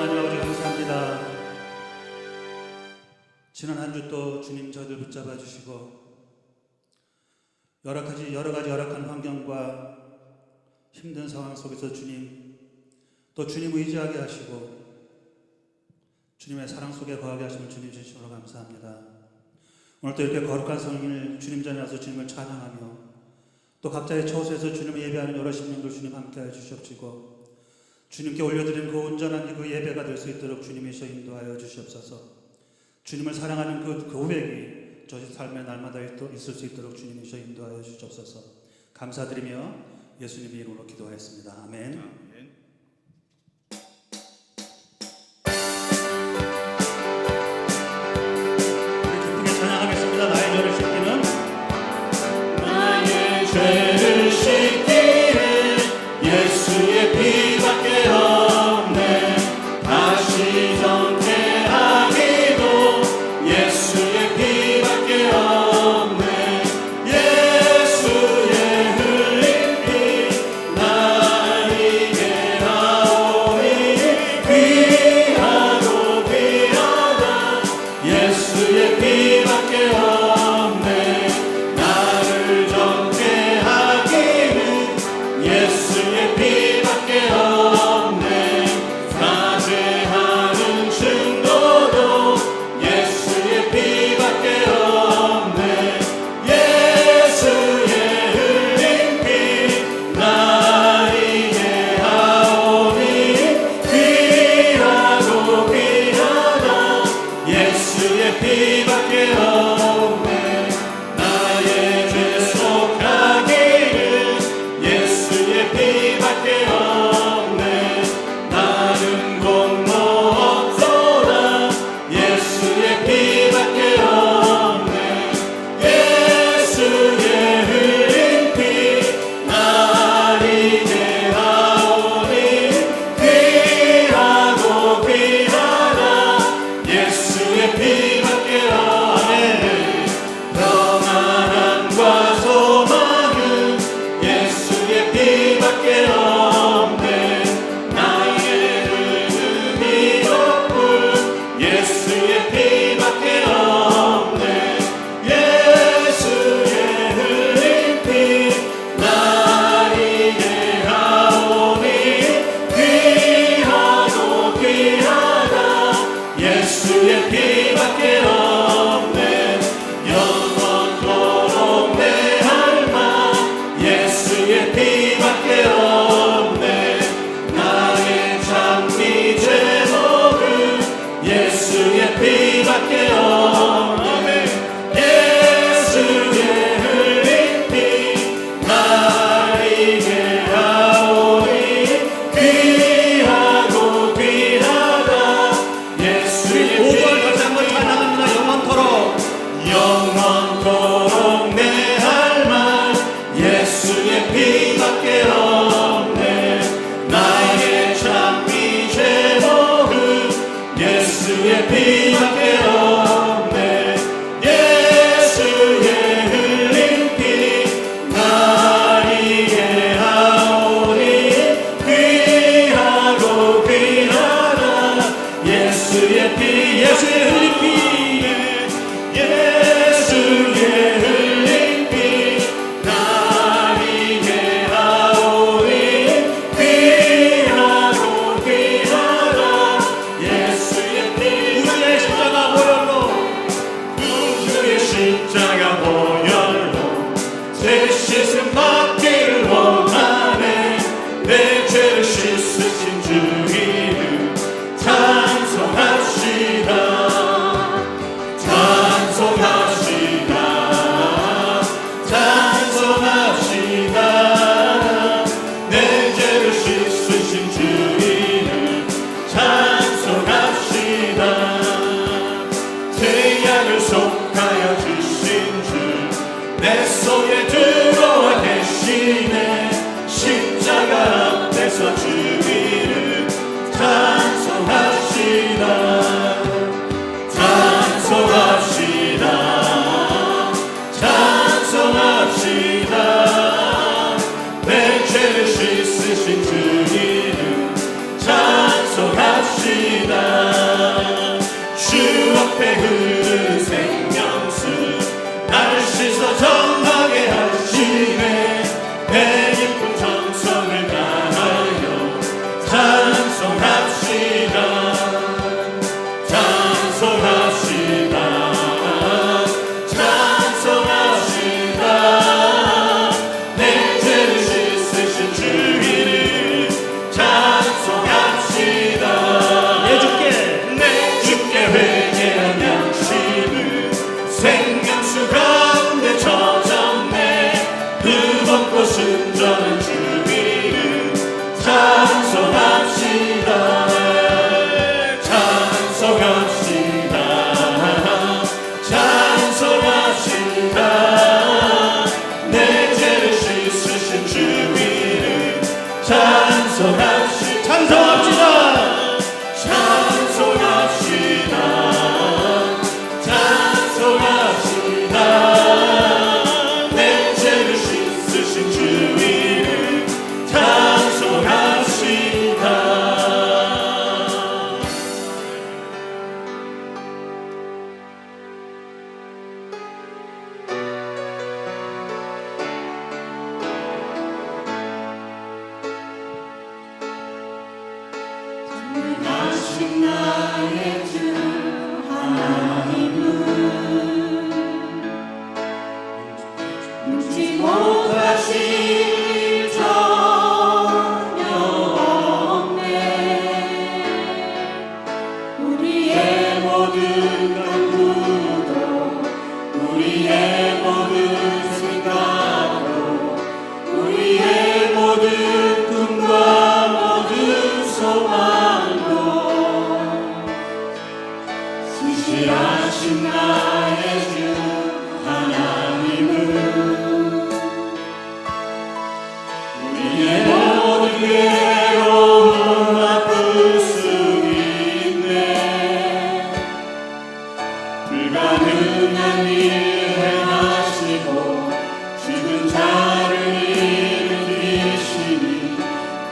하나님 아버지 감사합니다. 지난 한 주 또 주님 저희들 붙잡아 주시고 여러 가지 열악한 환경과 힘든 상황 속에서 주님 또 주님 의지하게 하시고 주님의 사랑 속에 거하게 하심을 주님 주시므로 감사합니다. 오늘도 이렇게 거룩한 성일 주님 전에 와서 주님을 찬양하며 또 각자의 처소에서 주님을 예배하는 여러 심령들 주님 함께하여 주시옵시고 주님께 올려드리는 그 온전한 그 예배가 될 수 있도록 주님이셔 인도하여 주시옵소서. 주님을 사랑하는 그 고백이 저희 삶의 날마다 있을 수 있도록 주님이셔 인도하여 주시옵소서. 감사드리며 예수님 이름으로 기도하였습니다. 아멘. 죄를 씻기는 예수의 피밖에 없네. 다시 정죄하기도 예수의 피밖에 없네. 예수의 흘린 피 나에게 하오니 귀하고 귀하다. 예수의 피밖에 없네. 예수의 피밖에 없네. 사죄하는 증거도 예수의 피밖에 없네. 예수의 흘린 피 나에게 하오니 귀하고 귀하다. 예수의 피밖에 없네. 나의 죄 속하기를 예수의 피밖에 없네. 다른 곳 없소라. 예수의 피밖에 없네. 예수의 흘린 피 나에게 하오니 귀하고 귀하다. 예수의 피밖에 없네. 평안함과 소망은 예수의 피밖에 없네. 나의 믿음이 없고 예수의 피밖에 없네. 예수의 흘린 피 나에게 하오니 귀하고 귀하다. 예수의 피밖에 없네. 영원토록 내 할망 예수의 피밖에 없네. 나의 장미 제목은 예수의 피밖에 없네. 예수의 흘린 피 나에게 하오니 귀하고 귀하다. 예수의 피. 5절 다시 한번 찬양합니다. 영원토록 내 할망 예수의 피밖에 없네. 나의 장미 제목은 예수의 피밖에 없네. 예수의 흘린 피 나에게 하오니 귀하고 귀하다. 예수의 피 예수의 흘린 피 예수의 흘린 피 나에게 하오니 귀하고 귀하다. 예수의 피 우주의 십자가 보혈로 우주의 십자가 보혈로 새 씻음 받기를 원하네. 내 죄를 씻으신 주 이름 찬송합시다. 찬송합시다. 내 죄를 씻으신 주 이름 찬송합시다. 죄악을 속하여 주신 주 내 속에 들어와 계시네. 십자가 앞에서 주 이름 찬송합시다. 찬송합시다. 찬송합시다. 내 죄를 씻으신 주 이름 찬송합시다. 신실하신 나의 주 하나님은 눈치 못하실 전혀 없네. 우리의 모든 간구도 우리의 모든 생각도 우리의 모든 꿈과 모든 소망도 신실하신 나의 주 하나님은 우리의 모든 괴로움 아플 수 있네. 불가능한 일 행하시고 죽은 자를 일으키시니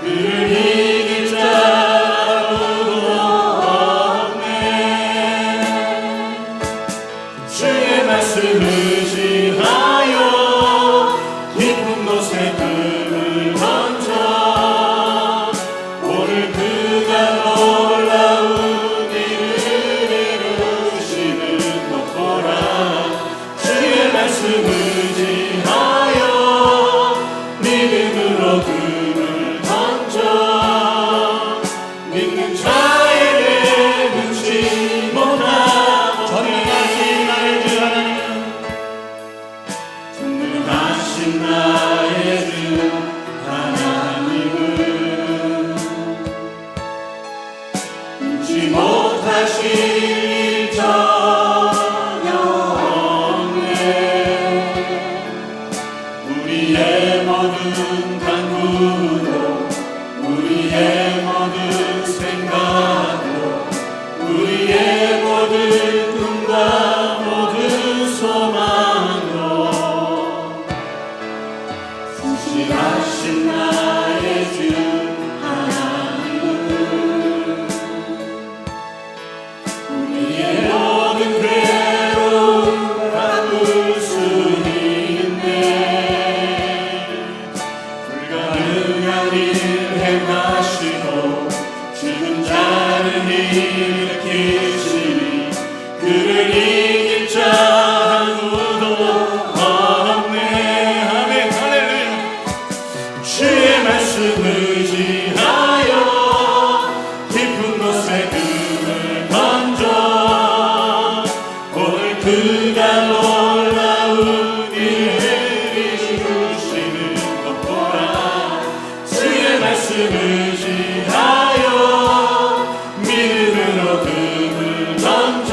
그를 이길 자 아무도 없네. 주의 말씀 의지하여 깊은 곳에 금을 던져 오늘 그가 놀라운 일을 이루시는 것 보라. 주의 말씀 의지하여 믿음으로 금을 던져 믿는 자에게 눈치 못하고 전능하신 나의 주 하나님은 전능하신 나의 주 하나님은 눈치 못하실 일 전혀 없네. 우리의 모든 간구도 우리의 모든 생각도 우리의 모든 꿈과 모든 소망도 신실하신 나의 주 하나님은 우리의 모든 괴로움 바꿀 수 있네. 불가능한 일 행하시고 죽은 자를 일으키시니 그를 이길 자 아무도 없네. 아멘 할렐루야. 주의 말씀 의지하여 깊은 곳에 금을 던져 오늘 그가 놀라운 일을 이루시는 것 보라. 주의 말씀 의지하여 믿음으로 금을 던져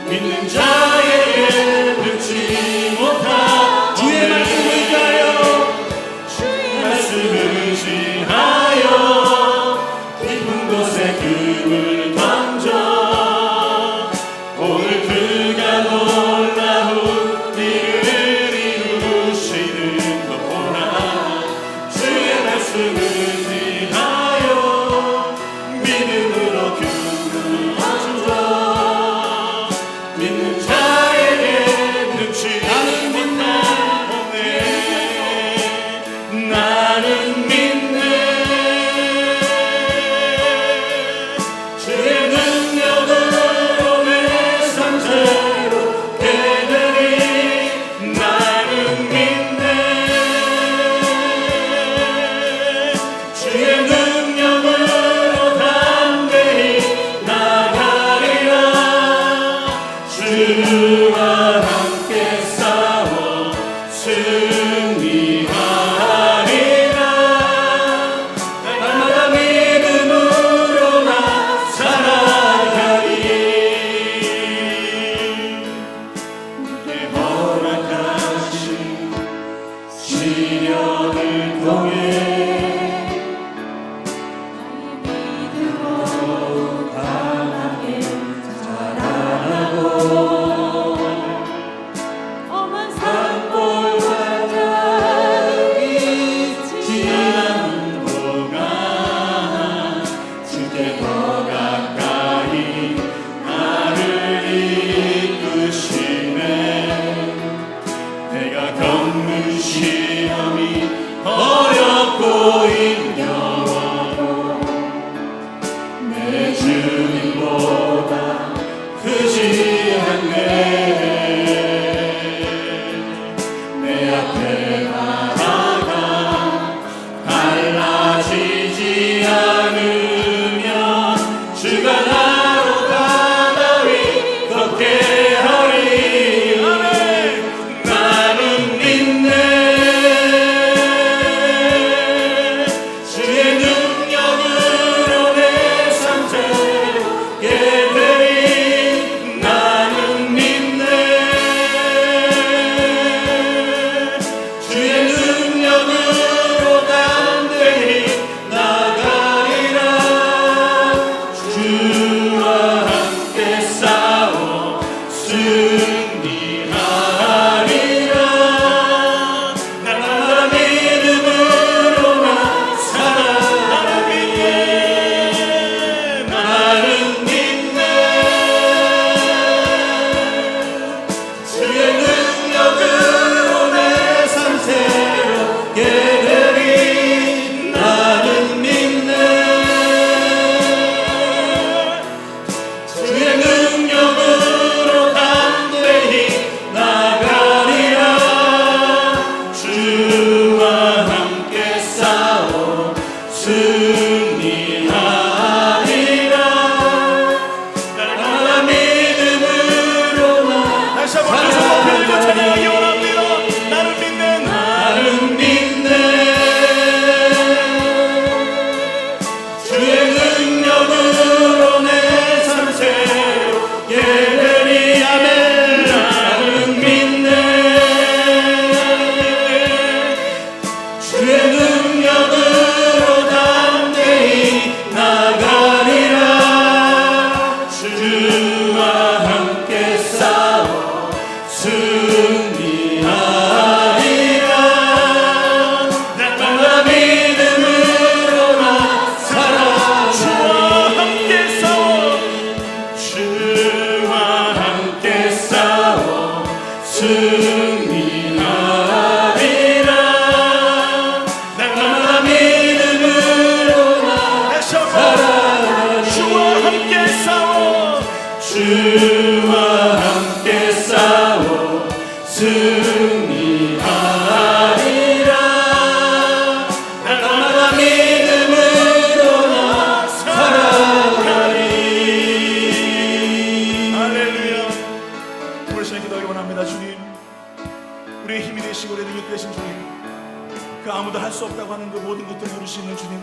믿는 자에게 눈치 못하. 주의 말씀 의지하여 주의 말씀 의지하여 깊은 곳에 금을 던져 오늘 그가 놀라운 일을 이루시는 것 보라. 주의 말씀 의지하여 믿음으로 금을 던져 믿는 자에게 눈치 못하네. 나는 믿네. 주의 능력으로 내 상태로 되느니 나는 믿네. 주의 능력으로 담대히 내 주님보다 크지 않네. 내 앞에 바다가 갈라지지 않으면 주가 나로 바다 위 걷게 하리. 나는 믿네. 주의 능력으로 내 삶 새롭게 되리. 나는 믿네. 주의 능력으로 담대히 나가리라. 주와 함께 싸워 승리하리라. 나라 믿음으로 나 살아. 나는 믿네. 나는 믿네. 주의 능력으로 내 삶 새롭게 되리. 나는 믿네. 주의 능력으로 담대히 나가리라. 주와 함께 싸워 승리하리라. 나라 믿음으로 나 다시 한번 두 손 높이 들고 찬양하기 원합니다. 나는 믿네. 나는 믿네. 주의 능력으로 내 삶 새롭게 되리. 아멘. 나는 믿네. 주의 능력으로 담대히 나가리라. 주와 함께 싸워 승리하리라. 나라 믿음으로 나 살아. 주와 함께 싸워 주와 함께 싸워 승리하리라. 나라 믿음으로 나 다시 한번 주와 함께 싸워 주와 함께 싸워 승리하리라. 나라 믿음으로 나 살아가리. 할렐루야. 우리 시간 기도하기 원합니다. 주님, 우리의 힘이 되시고 우리의 능력 되신 주님, 그 아무도 할 수 없다고 하는 그 모든 것들을 이룰 수 있는 주님,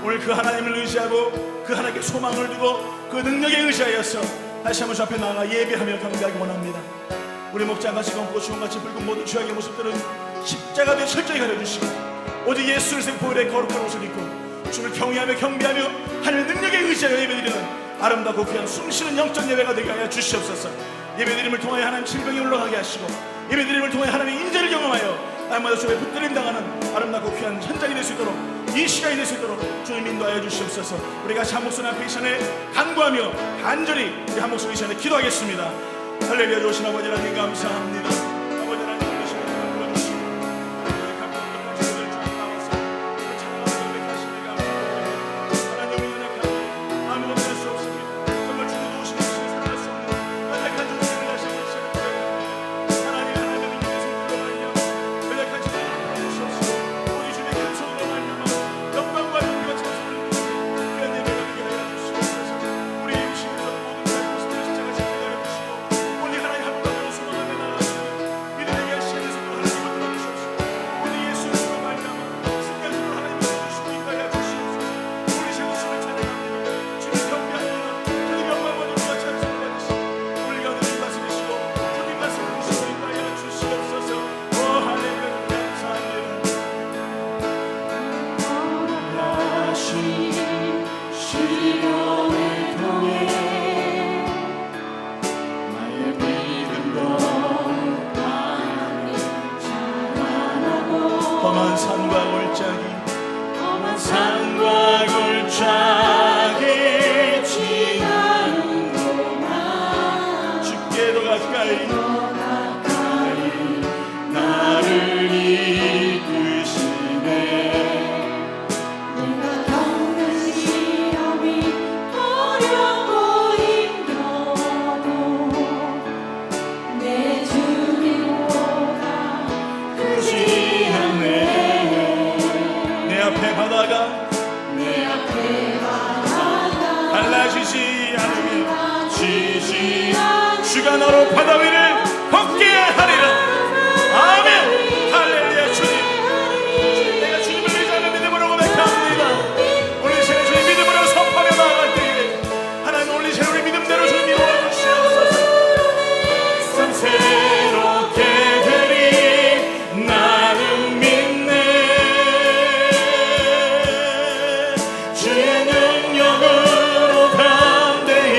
오늘 그 하나님을 의지하고 그 하나님께 소망을 두고 그 능력에 의지하여서 다시 한번 주 앞에 나아가 예배하며 경배하기 원합니다. 우리 목장같이 검고 주홍같이 붉은 모든 죄악의 모습들은 십자가에 철저히 가려주시고 오직 예수를 생포의 거룩한 옷을 입고 주를 경외하며 경배하며 하나님의 능력에 의지하여 예배드리는 아름답고 귀한 숨쉬는 영적 예배가 되게 하여 주시옵소서. 예배드림을 통하여 하나님 질병이 올라가게 하시고 예배드림을 통하여 하나님의 인재를 경험하여 날마다 주의 붙들림 당하는 아름답고 귀한 현장이 될 수 있도록, 이 시간이 될 수 있도록 주님 인도하여 주시옵소서. 우리가 한 목소리 앞에 이 시간에 간구하며 간절히 우리 한 목소리 이 시간에 기도하겠습니다. 할렐루야. 좋으신 아버지 하나님 감사합니다. 아버지 하나님 되시고 불러주시고 감사합니다. 주님 나와서 찬양하며 예배하시니 감사합니다. 하나님의 연약함 아무것도 할 수 없습니다. 정말 주님 도우시는 시간 살아갈 수 없는 연약한 존재를 하시는 시간을 부탁합니다. 하나님의 능력에서 불러가며 연약한 존재를 주시옵시고 우리 주님의 큰 손으로 말미암아 영광과 용기와 찬송을 귀한 예배가 되게 하여 주시옵소서. 우리 임신에서 모든 날 모습을 십자가 지키게 하여 주시고 오늘 하나님 한 분만으로 소망하며 나아가시는 내가 너로 바다 위를 걷게 하리라. 아멘. 할렐루야. 주님, 내가 주님을 의지하는 믿음으로 고백합니다. 오늘 시간에 주님 믿음으로 선포하며 나아갈 때에 하나님 오늘 시간에 우리 믿음대로 주님 이루어 주시옵소서. 참 새롭게 되리 나는 믿네. 주의 능력으로 담대히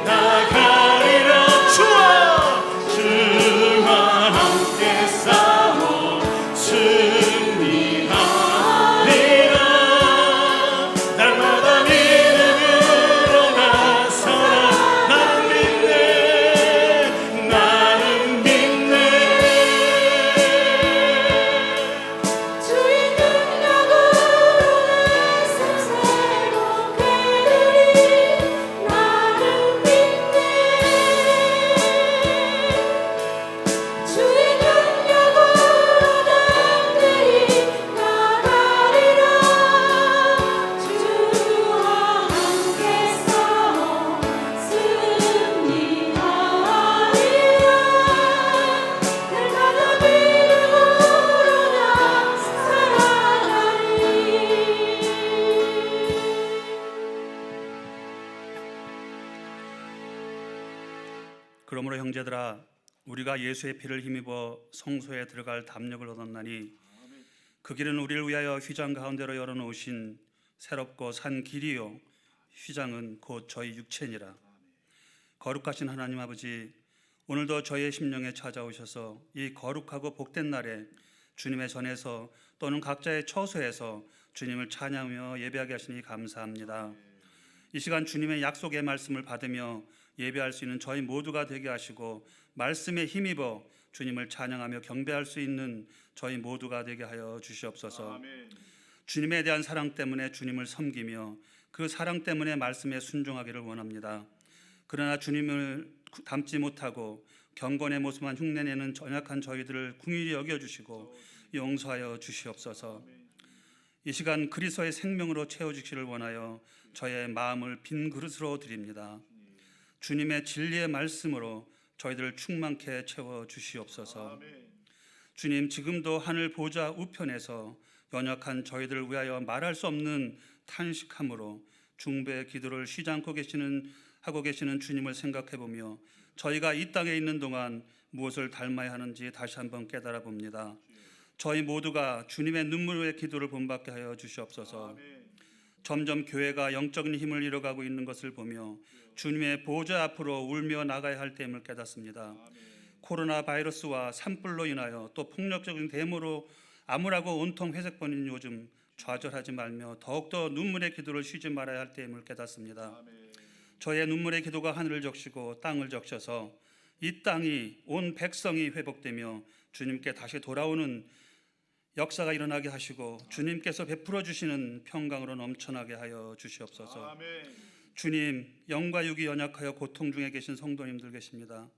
나가리라. 주와 함께 싸워 승리하리라. 날마다 믿음으로 나서라. 나는 믿네. 나는 믿네. 주의 능력으로 내 삶 새롭게 되리 나는 믿네. 주의 능력으로 담대히 나가리라. 주와 함께 싸워 승리하리라. 날마다 믿음으로 나 살아가리. 그러므로 형제들아, 우리가 예수의 피를 힘입어 성소에 들어갈 담력을 얻었나니 그 길은 우리를 위하여 휘장 가운데로 열어놓으신 새롭고 산 길이요 휘장은 곧 저희 육체니라. 거룩하신 하나님 아버지, 오늘도 저희의 심령에 찾아오셔서 이 거룩하고 복된 날에 주님의 전에서 또는 각자의 처소에서 주님을 찬양하며 예배하게 하시니 감사합니다. 이 시간 주님의 약속의 말씀을 받으며 예배할 수 있는 저희 모두가 되게 하시고 말씀에 힘입어 주님을 찬양하며 경배할 수 있는 저희 모두가 되게 하여 주시옵소서. 주님에 대한 사랑 때문에 주님을 섬기며 그 사랑 때문에 말씀에 순종하기를 원합니다. 그러나 주님을 닮지 못하고 경건의 모습만 흉내내는 연약한 저희들을 긍휼히 여겨주시고 용서하여 주시옵소서. 이 시간 그리스도의 생명으로 채워주시기를 원하여 저의 마음을 빈 그릇으로 드립니다. 주님의 진리의 말씀으로 저희들을 충만케 채워주시옵소서. 주님, 지금도 하늘 보좌 우편에서 연약한 저희들을 위하여 말할 수 없는 탄식함으로 중배 기도를 쉬지 않고 하고 계시는 주님을 생각해보며 저희가 이 땅에 있는 동안 무엇을 닮아야 하는지 다시 한번 깨달아 봅니다. 저희 모두가 주님의 눈물의 기도를 본받게 하여 주시옵소서. 점점 교회가 영적인 힘을 잃어가고 있는 것을 보며 주님의 보좌 앞으로 울며 나가야 할 때임을 깨닫습니다. 코로나 바이러스와 산불로 인하여 또 폭력적인 데모로 암울하고 온통 회색번인 요즘 좌절하지 말며 더욱더 눈물의 기도를 쉬지 말아야 할 때임을 깨닫습니다. 저의 눈물의 기도가 하늘을 적시고 땅을 적셔서 이 땅이 온 백성이 회복되며 주님께 다시 돌아오는 역사가 일어나게 하시고 주님께서 베풀어 주시는 평강으로 넘쳐나게 하여 주시옵소서. 주님, 영과 육이 연약하여 고통 중에 계신 성도님들 계십니다.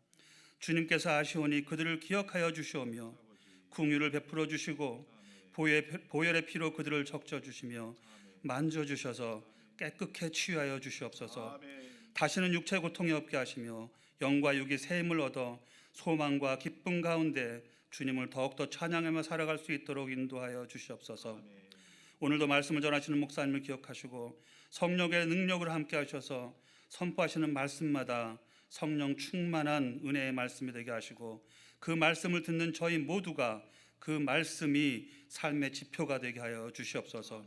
주님께서 아시오니 그들을 기억하여 주시오며 긍휼을 베풀어 주시고 보혈의 피로 그들을 적셔 주시며 만져 주셔서 깨끗게 치유하여 주시옵소서. 다시는 육체 고통이 없게 하시며 영과 육이 새 힘을 얻어 소망과 기쁨 가운데 주님을 더욱더 찬양하며 살아갈 수 있도록 인도하여 주시옵소서. 오늘도 말씀을 전하시는 목사님을 기억하시고 성령의 능력을 함께 하셔서 선포하시는 말씀마다 성령 충만한 은혜의 말씀이 되게 하시고 그 말씀을 듣는 저희 모두가 그 말씀이 삶의 지표가 되게 하여 주시옵소서.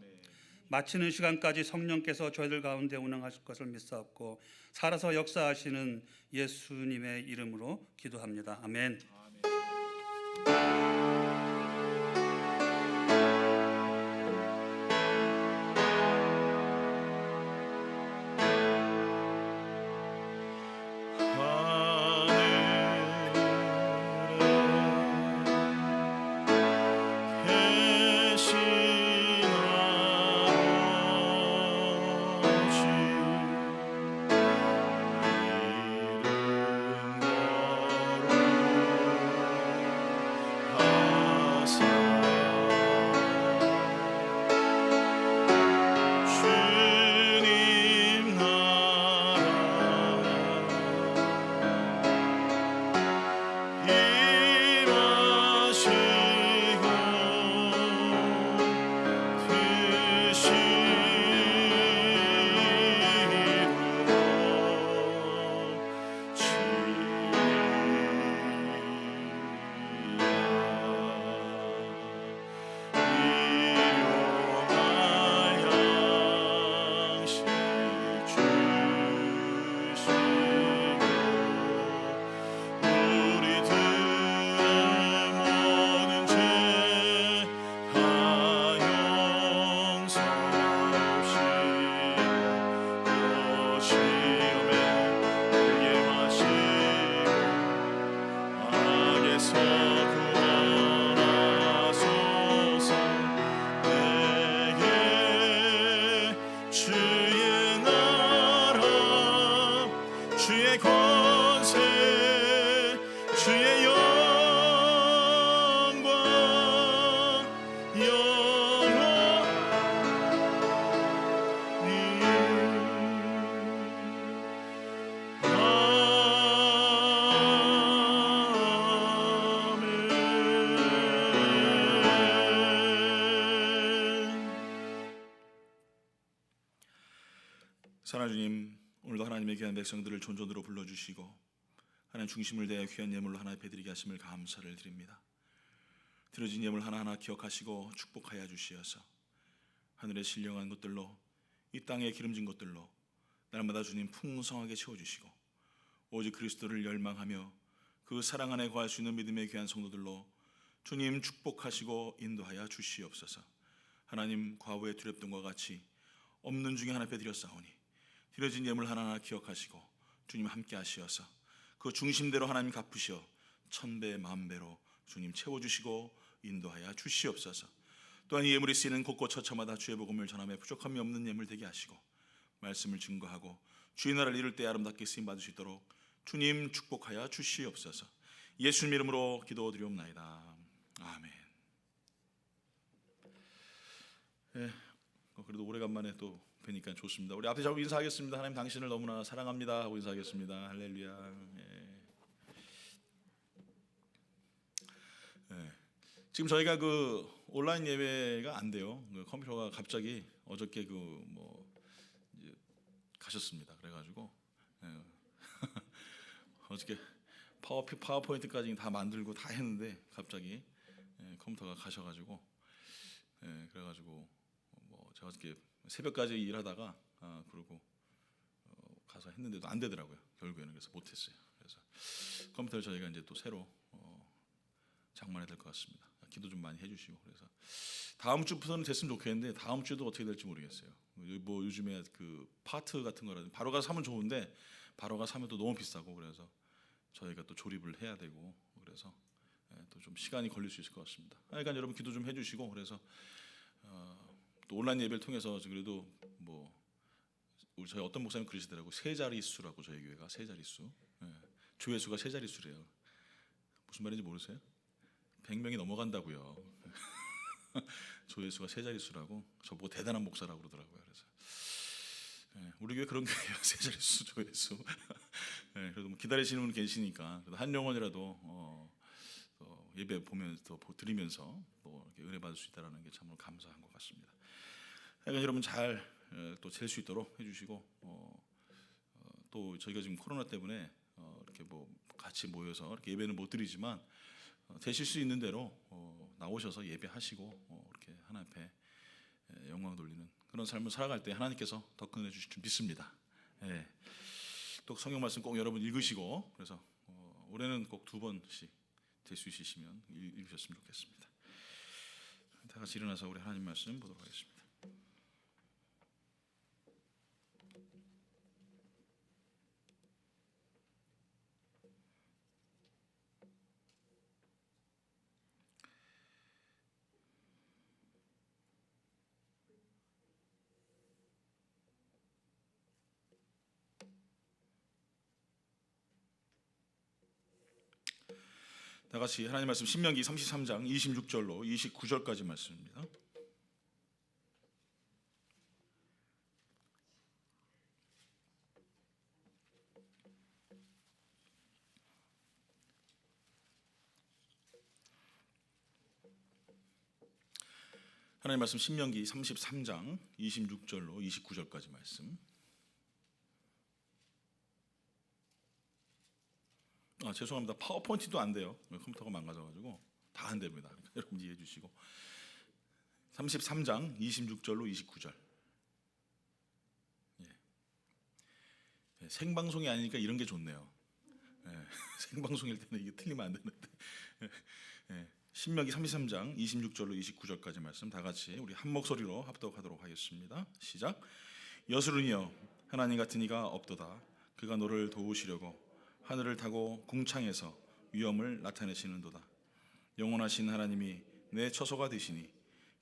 마치는 시간까지 성령께서 저희들 가운데 운행하실 것을 믿사옵고 살아서 역사하시는 예수님의 이름으로 기도합니다. 아멘. 하늘에 주의 권세 주의 영광 사랑하는 주님, 오늘도 하나님의 귀한 백성들을 존존으로 불러주시고 하나님 중심을 다해 귀한 예물로 하나 배드리게 하심을 감사를 드립니다. 드려진 예물 하나하나 기억하시고 축복하여 주시어서 하늘의 신령한 것들로 이 땅에 기름진 것들로 날마다 주님 풍성하게 채워주시고 오직 그리스도를 열망하며 그 사랑 안에 거할 수 있는 믿음의 귀한 성도들로 주님 축복하시고 인도하여 주시옵소서. 하나님 과부의 두렵던과 같이 없는 중에 하나 빼드렸사오니 드려진 예물 하나하나 기억하시고 주님 함께 하시어서 그 중심대로 하나님 갚으시어 천배 만배로 주님 채워주시고 인도하여 주시옵소서. 또한 이 예물이 쓰이는 곳곳 처처마다 주의 복음을 전함에 부족함이 없는 예물 되게 하시고 말씀을 증거하고 주의 나라를 이룰 때 아름답게 쓰임 받을 수 있도록 주님 축복하여 주시옵소서. 예수님 이름으로 기도드리옵나이다. 아멘. 네, 그래도 오래간만에 또 뵈니까 좋습니다. 우리 앞에 잡고 인사하겠습니다. 하나님 당신을 너무나 사랑합니다 하고 인사하겠습니다. 할렐루야. 지금 저희가 그 온라인 예배가 안 돼요. 그 컴퓨터가 갑자기 어저께 이제 가셨습니다. 그래가지고 어저께 파워포인트까지 다 만들고 다 했는데 갑자기 컴퓨터가 가셔가지고 그래가지고 제가 어저께 새벽까지 일하다가 그러고 가서 했는데도 안 되더라고요. 결국에는 그래서 못했어요. 그래서 컴퓨터를 저희가 이제 또 새로 장만해야 될 것 같습니다. 기도 좀 많이 해주시고 그래서 다음 주부터는 됐으면 좋겠는데 다음 주도 어떻게 될지 모르겠어요. 뭐 요즘에 그 파트 같은 거라든지 바로 가서 사면 좋은데 바로 가서 사면 또 너무 비싸고 그래서 저희가 또 조립을 해야 되고 그래서 또 좀 시간이 걸릴 수 있을 것 같습니다. 그러니까 여러분 기도 좀 해주시고 그래서 또 온라인 예배를 통해서 그래도 우리 저희 어떤 목사님 그러시더라고. 세 자릿수라고 저희 교회가 세 자릿수. 조회수가 세 자릿수래요. 무슨 말인지 모르세요? 100명이 넘어간다고요. 조회수가 세 자릿수라고 저보고 대단한 목사라고 그러더라고요. 그래서 우리 교회 그런 교회예요. 세 자릿수 조회수. 그래도 기다리시는 분 계시니까 그래도 한 영혼이라도 예배 보면서 드리면서 또 이렇게 은혜 받을 수 있다라는 게 참으로 감사한 것 같습니다. 그러니까 여러분 잘 또 될 수 있도록 해주시고 또 저희가 지금 코로나 때문에 이렇게 같이 모여서 이렇게 예배는 못 드리지만 되실 수 있는 대로 나오셔서 예배하시고 이렇게 하나님 앞에 영광 돌리는 그런 삶을 살아갈 때 하나님께서 더 큰 은혜 주실 줄 믿습니다. 또 성경 말씀 꼭 여러분 읽으시고 그래서 올해는 꼭 2번씩 될 수 있으시면 읽으셨으면 좋겠습니다. 다 같이 일어나서 우리 하나님 말씀 보도록 하겠습니다. 다 같이 하나님 말씀 신명기 33장 26절로 29절까지 말씀입니다. 하나님 말씀 신명기 33장 26절로 29절까지 말씀. 죄송합니다. 파워포인트도 안 돼요. 컴퓨터가 망가져가지고 다 안 됩니다. 그러니까 여러분 이해해 주시고 33장 26절로 29절. 생방송이 아니니까 이런 게 좋네요. 생방송일 때는 이게 틀리면 안 되는데. 신명기 33장 26절로 29절까지 말씀 다 같이 우리 한 목소리로 합독하도록 하겠습니다. 시작. 여수르니여 하나님 같은 이가 없도다. 그가 너를 도우시려고 하늘을 타고 궁창에서 위엄을 나타내시는도다. 영원하신 하나님이 내 처소가 되시니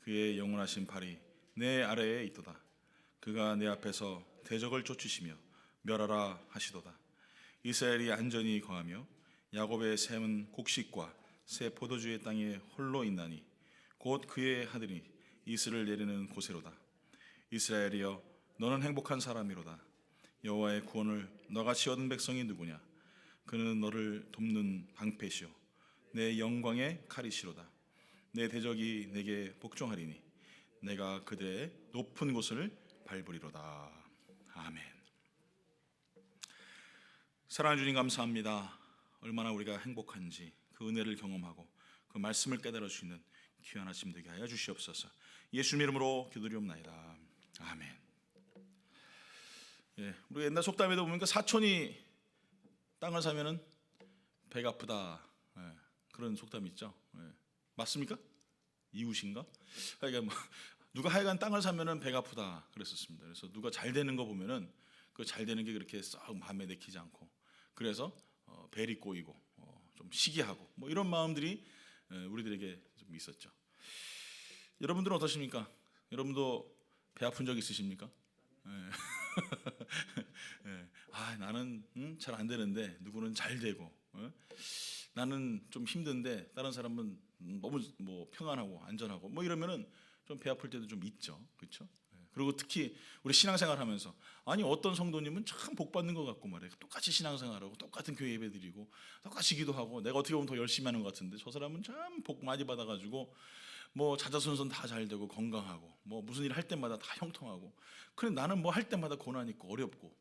그의 영원하신 팔이 내 아래에 있도다. 그가 내 앞에서 대적을 쫓으시며 멸하라 하시도다. 이스라엘이 안전히 거하며 야곱의 샘은 곡식과 새 포도주의 땅에 홀로 있나니 곧 그의 하늘이 이슬을 내리는 곳에로다. 이스라엘이여 너는 행복한 사람이로다. 여호와의 구원을 너같이 얻은 백성이 누구냐? 그는 너를 돕는 방패시오 내 영광의 칼이시로다. 내 대적이 내게 복종하리니 내가 그들의 높은 곳을 밟으리로다. 아멘. 사랑하는 주님 감사합니다. 얼마나 우리가 행복한지 그 은혜를 경험하고 그 말씀을 깨달을 수 있는 귀한 아침 되게 하여 주시옵소서. 예수 이름으로 기도드리옵나이다. 아멘. 예, 우리 옛날 속담에도 보면 사촌이 땅을 사면은 배가 아프다. 예, 그런 속담이 있죠. 예, 맞습니까? 이웃인가? 그러니까 뭐 누가 하여간 땅을 사면은 배가 아프다 그랬었습니다. 그래서 누가 잘 되는 거 보면은 그 잘 되는 게 그렇게 썩 마음에 내키지 않고 그래서 벨이 꼬이고 좀 시기하고 뭐 이런 마음들이 우리들에게 좀 있었죠. 여러분들은 어떠십니까? 여러분도 배 아픈 적 있으십니까? 예. 예. 아, 나는 잘 안 되는데 누구는 잘 되고 나는 좀 힘든데 다른 사람은 너무 뭐 평안하고 안전하고 뭐 이러면은 좀 배 아플 때도 좀 있죠, 그렇죠? 그리고 특히 우리 신앙생활 하면서 아니 어떤 성도님은 참 복 받는 것 같고 말이에요. 똑같이 신앙생활하고 똑같은 교회 예배드리고 똑같이 기도하고 내가 어떻게 보면 더 열심히 하는 것 같은데 저 사람은 참 복 많이 받아가지고 뭐 자자손손 다 잘 되고 건강하고 뭐 무슨 일 할 때마다 다 형통하고 그래 나는 뭐 할 때마다 고난 있고 어렵고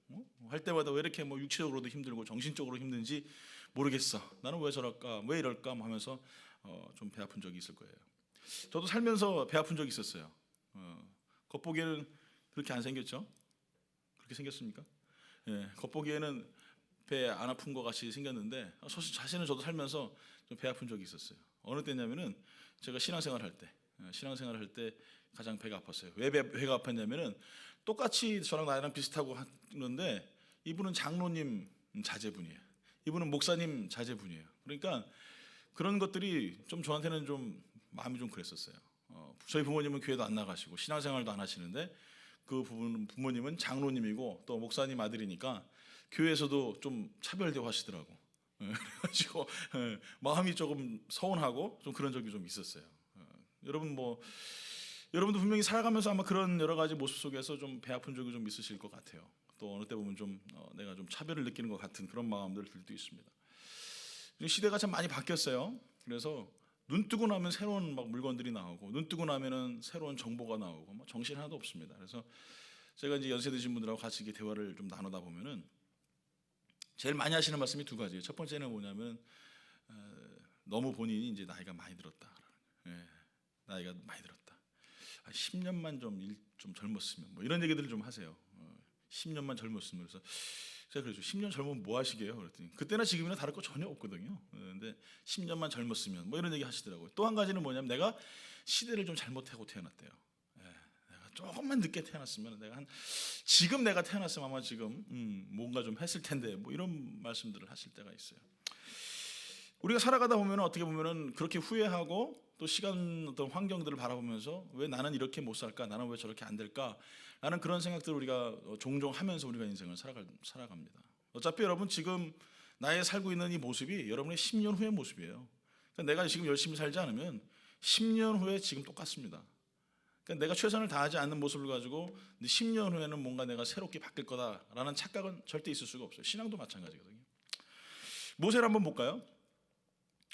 할 때마다 왜 이렇게 뭐 육체적으로도 힘들고 정신적으로 힘든지 모르겠어. 나는 왜 저럴까 왜 이럴까 하면서 좀 배 아픈 적이 있을 거예요. 저도 살면서 배 아픈 적이 있었어요. 겉보기에는 그렇게 안 생겼죠? 그렇게 생겼습니까? 예, 겉보기에는 배 안 아픈 것 같이 생겼는데 사실은 저도 살면서 좀 배 아픈 적이 있었어요. 어느 때냐면은 제가 신앙생활 할 때 가장 배가 아팠어요. 왜 배가 아팠냐면은 똑같이 저랑 나이랑 비슷하고 하는데 이분은 장로님 자제분이에요. 이분은 목사님 자제분이에요. 그러니까 그런 것들이 좀 저한테는 좀 마음이 좀 그랬었어요. 저희 부모님은 교회도 안 나가시고 신앙생활도 안 하시는데 그 부모님은 장로님이고 또 목사님 아들이니까 교회에서도 좀 차별대우 하시더라고. 그래가지고 마음이 조금 서운하고 좀 그런 적이 좀 있었어요. 여러분도 분명히 살아가면서 아마 그런 여러 가지 모습 속에서 좀 배 아픈 적이 좀 있으실 것 같아요. 또 어느 때 보면 좀 내가 좀 차별을 느끼는 것 같은 그런 마음들 들 수 있습니다. 시대가 참 많이 바뀌었어요. 그래서 눈 뜨고 나면 새로운 막 물건들이 나오고 눈 뜨고 나면은 새로운 정보가 나오고 뭐 정신 하나도 없습니다. 그래서 제가 이제 연세 드신 분들하고 같이 이렇게 대화를 좀 나누다 보면은 제일 많이 하시는 말씀이 두 가지예요. 첫 번째는 뭐냐면 너무 본인이 이제 나이가 많이 들었다. 예, 나이가 많이 들었다. 10년만 좀 젊었으면 뭐 이런 얘기들을 좀 하세요. 10년만 젊었으면 그래서 제가 그랬죠. 10년 젊으면 뭐 하시게요? 그랬더니 그때나 지금이나 다를 거 전혀 없거든요. 근데 10년만 젊었으면 뭐 이런 얘기 하시더라고요. 또 한 가지는 뭐냐면 내가 시대를 좀 잘못하고 태어났대요. 내가 조금만 늦게 태어났으면 지금 내가 태어났으면 아마 지금 뭔가 좀 했을 텐데 뭐 이런 말씀들을 하실 때가 있어요. 우리가 살아가다 보면 어떻게 보면은 그렇게 후회하고 또 시간 어떤 환경들을 바라보면서 왜 나는 이렇게 못 살까? 나는 왜 저렇게 안 될까? 라는 그런 생각들을 우리가 종종 하면서 우리가 인생을 살아갑니다. 어차피 여러분 지금 나의 살고 있는 이 모습이 여러분의 10년 후의 모습이에요. 그러니까 내가 지금 열심히 살지 않으면 10년 후에 지금 똑같습니다. 그러니까 내가 최선을 다하지 않는 모습을 가지고 10년 후에는 뭔가 내가 새롭게 바뀔 거다라는 착각은 절대 있을 수가 없어요. 신앙도 마찬가지거든요. 모세를 한번 볼까요?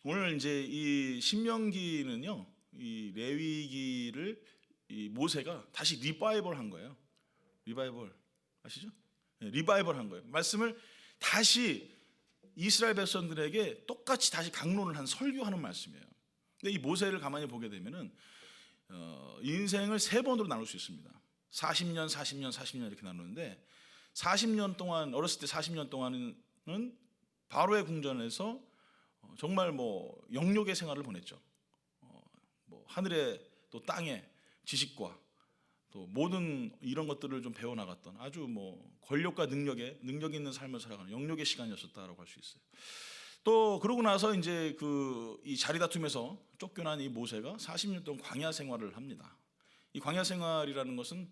오늘 이제 이 신명기는요, 이 레위기를 이 모세가 다시 리바이벌 한 거예요. 리바이벌 아시죠? 네, 리바이벌 한 거예요. 말씀을 다시 이스라엘 백성들에게 똑같이 다시 강론을 한 설교하는 말씀이에요. 근데 이 모세를 가만히 보게 되면은 인생을 세 번으로 나눌 수 있습니다. 40년 이렇게 나누는데 40년 동안 어렸을 때 40년 동안은 바로의 궁전에서 정말 뭐 영역의 생활을 보냈죠. 뭐 하늘의 또 땅의 지식과 또 모든 이런 것들을 좀 배워 나갔던 아주 뭐 권력과 능력 있는 삶을 살아가는 영역의 시간이었었다라고 할 수 있어요. 또 그러고 나서 이제 이 자리 다툼에서 쫓겨난 이 모세가 40년 동안 광야 생활을 합니다. 이 광야 생활이라는 것은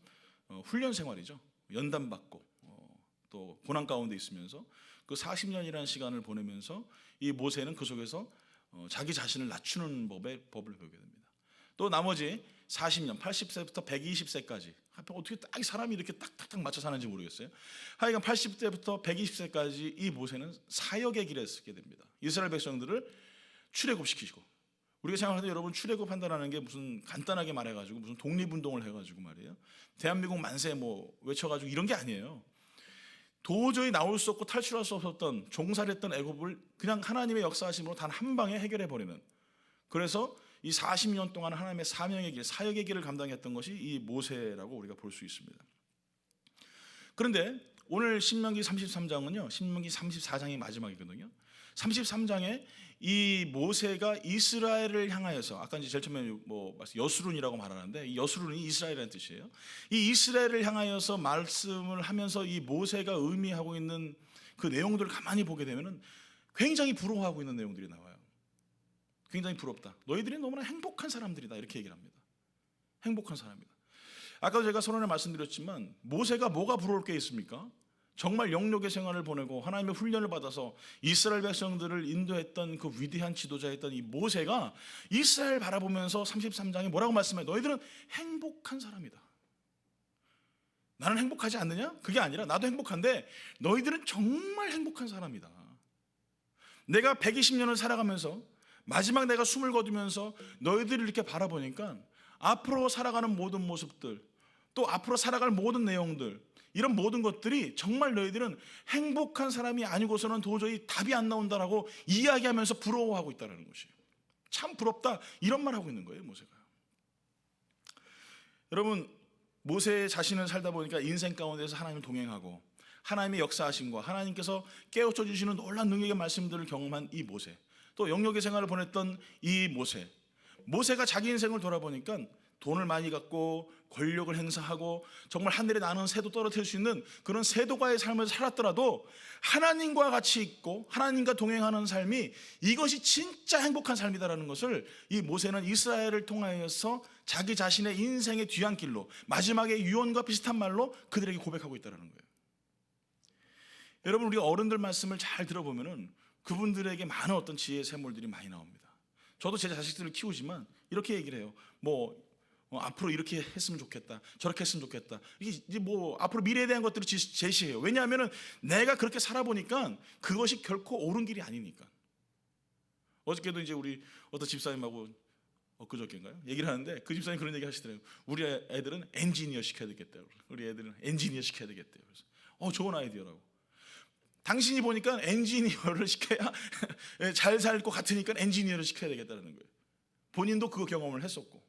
훈련 생활이죠. 연단 받고 또 고난 가운데 있으면서 그 40년이라는 시간을 보내면서 이 모세는 그 속에서 자기 자신을 낮추는 법을 배우게 됩니다. 또 나머지 40년, 80세부터 120세까지 어떻게 딱 사람이 이렇게 딱딱딱 맞춰 사는지 모르겠어요. 하여간 80세부터 120세까지 이 모세는 사역의 길에 서게 됩니다. 이스라엘 백성들을 출애굽시키시고, 우리가 생각할 때 여러분 출애굽한다라는 게 무슨 간단하게 말해가지고 무슨 독립운동을 해가지고 말이에요, 대한민국 만세 뭐 외쳐가지고 이런 게 아니에요. 도저히 나올 수 없고 탈출할 수 없었던 종살이했던 애굽을 그냥 하나님의 역사하심으로 단 한 방에 해결해 버리는, 그래서 이 40년 동안 하나님의 사명의 길, 사역의 길을 감당했던 것이 이 모세라고 우리가 볼 수 있습니다. 그런데 오늘 신명기 33장은요, 신명기 34장이 마지막이거든요. 33장에 이 모세가 이스라엘을 향하여서, 아까 이제 제일 처음에 여수룬이라고 말하는데, 이 여수룬이 이스라엘이라는 뜻이에요. 이 이스라엘을 향하여서 말씀을 하면서 이 모세가 의미하고 있는 그 내용들을 가만히 보게 되면은 굉장히 부러워하고 있는 내용들이 나와요. 굉장히 부럽다. 너희들이 너무나 행복한 사람들이다. 이렇게 얘기를 합니다. 행복한 사람이다. 아까도 제가 선언에 말씀드렸지만 모세가 뭐가 부러울 게 있습니까? 정말 영역의 생활을 보내고 하나님의 훈련을 받아서 이스라엘 백성들을 인도했던 그 위대한 지도자였던 이 모세가 이스라엘 바라보면서 33장에 뭐라고 말씀해요? 너희들은 행복한 사람이다. 나는 행복하지 않느냐? 그게 아니라 나도 행복한데 너희들은 정말 행복한 사람이다. 내가 120년을 살아가면서 마지막 내가 숨을 거두면서 너희들을 이렇게 바라보니까 앞으로 살아가는 모든 모습들, 또 앞으로 살아갈 모든 내용들, 이런 모든 것들이 정말 너희들은 행복한 사람이 아니고서는 도저히 답이 안 나온다라고 이야기하면서 부러워하고 있다는 것이에요. 참 부럽다, 이런 말 하고 있는 거예요, 모세가. 여러분, 모세 자신을 살다 보니까 인생 가운데서 하나님을 동행하고 하나님의 역사하심과 하나님께서 깨우쳐 주시는 놀라운 능력의 말씀들을 경험한 이 모세, 또 영역의 생활을 보냈던 이 모세가 자기 인생을 돌아보니까 돈을 많이 갖고 권력을 행사하고 정말 하늘에 나는 새도 떨어뜨릴 수 있는 그런 새도가의 삶을 살았더라도 하나님과 같이 있고 하나님과 동행하는 삶이 이것이 진짜 행복한 삶이다라는 것을 이 모세는 이스라엘을 통하여서 자기 자신의 인생의 뒤안길로 마지막에 유언과 비슷한 말로 그들에게 고백하고 있다는 거예요. 여러분, 우리가 어른들 말씀을 잘 들어보면은 그분들에게 많은 어떤 지혜의 샘물들이 많이 나옵니다. 저도 제 자식들을 키우지만 이렇게 얘기를 해요. 앞으로 이렇게 했으면 좋겠다, 저렇게 했으면 좋겠다. 이게 앞으로 미래에 대한 것들을 제시해요. 왜냐하면은 내가 그렇게 살아보니까 그것이 결코 옳은 길이 아니니까. 어저께도 이제 우리 어떤 집사님하고 엊그저께인가요? 얘기를 하는데 그 집사님 그런 얘기 하시더라고요. 우리 애들은 엔지니어 시켜야 되겠대요. 우리 애들은 엔지니어 시켜야 되겠대요. 그래서 좋은 아이디어라고. 당신이 보니까 엔지니어를 시켜야 잘 살 것 같으니까 엔지니어를 시켜야 되겠다는 거예요. 본인도 그 경험을 했었고.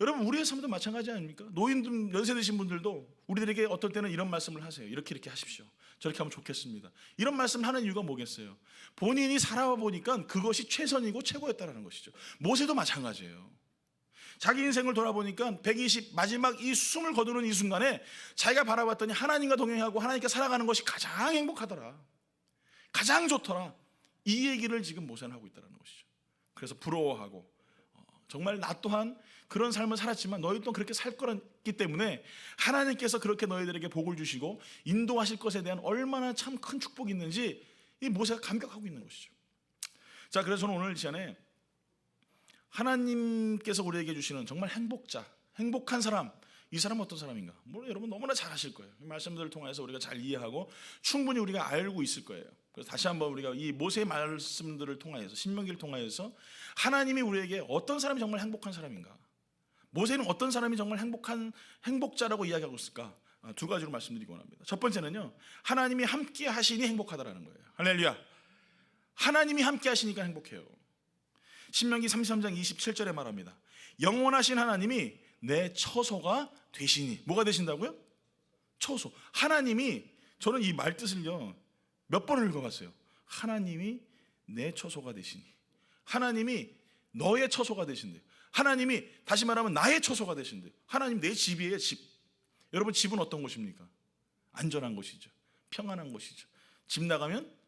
여러분, 우리의 삶도 마찬가지 아닙니까? 노인들, 연세 드신 분들도 우리들에게 어떨 때는 이런 말씀을 하세요. 이렇게 하십시오. 저렇게 하면 좋겠습니다. 이런 말씀을 하는 이유가 뭐겠어요? 본인이 살아보니까 그것이 최선이고 최고였다는 것이죠. 모세도 마찬가지예요. 자기 인생을 돌아보니까 120 마지막 이 숨을 거두는 이 순간에 자기가 바라봤더니 하나님과 동행하고 하나님께 살아가는 것이 가장 행복하더라, 가장 좋더라, 이 얘기를 지금 모세는 하고 있다는 것이죠. 그래서 부러워하고 정말 나 또한 그런 삶을 살았지만 너희도 그렇게 살 거기 때문에 하나님께서 그렇게 너희들에게 복을 주시고 인도하실 것에 대한 얼마나 참 큰 축복이 있는지 이 모세가 감격하고 있는 것이죠. 자, 그래서 저는 오늘 이 시간에 하나님께서 우리에게 주시는 정말 행복한 사람, 이 사람은 어떤 사람인가? 여러분 너무나 잘 아실 거예요. 이 말씀들을 통해서 우리가 잘 이해하고 충분히 우리가 알고 있을 거예요. 그래서 다시 한번 우리가 이 모세의 말씀들을 통하여서, 신명기를 통하여서 하나님이 우리에게 어떤 사람이 정말 행복한 사람인가, 모세는 어떤 사람이 정말 행복자라고 이야기하고 있을까, 두 가지로 말씀드리기 원합니다. 첫 번째는요, 하나님이 함께 하시니 행복하다라는 거예요. 할렐루야. 하나님이 함께 하시니까 행복해요. 신명기 33장 27절에 말합니다. 영원하신 하나님이 내 처소가 되시니. 뭐가 되신다고요? 처소. 하나님이, 저는 이 말 뜻을요 몇 번을 읽어봤어요. 하나님이 내 처소가 되시니. 하나님이 너의 처소가 되신대요. 하나님이 다시 말하면 나의 처소가 되신대요. 하나님 내 집이에요, 집. 여러분, 집은 어떤 곳입니까? 안전한 곳이죠. 평안한 곳이죠. 집 나가면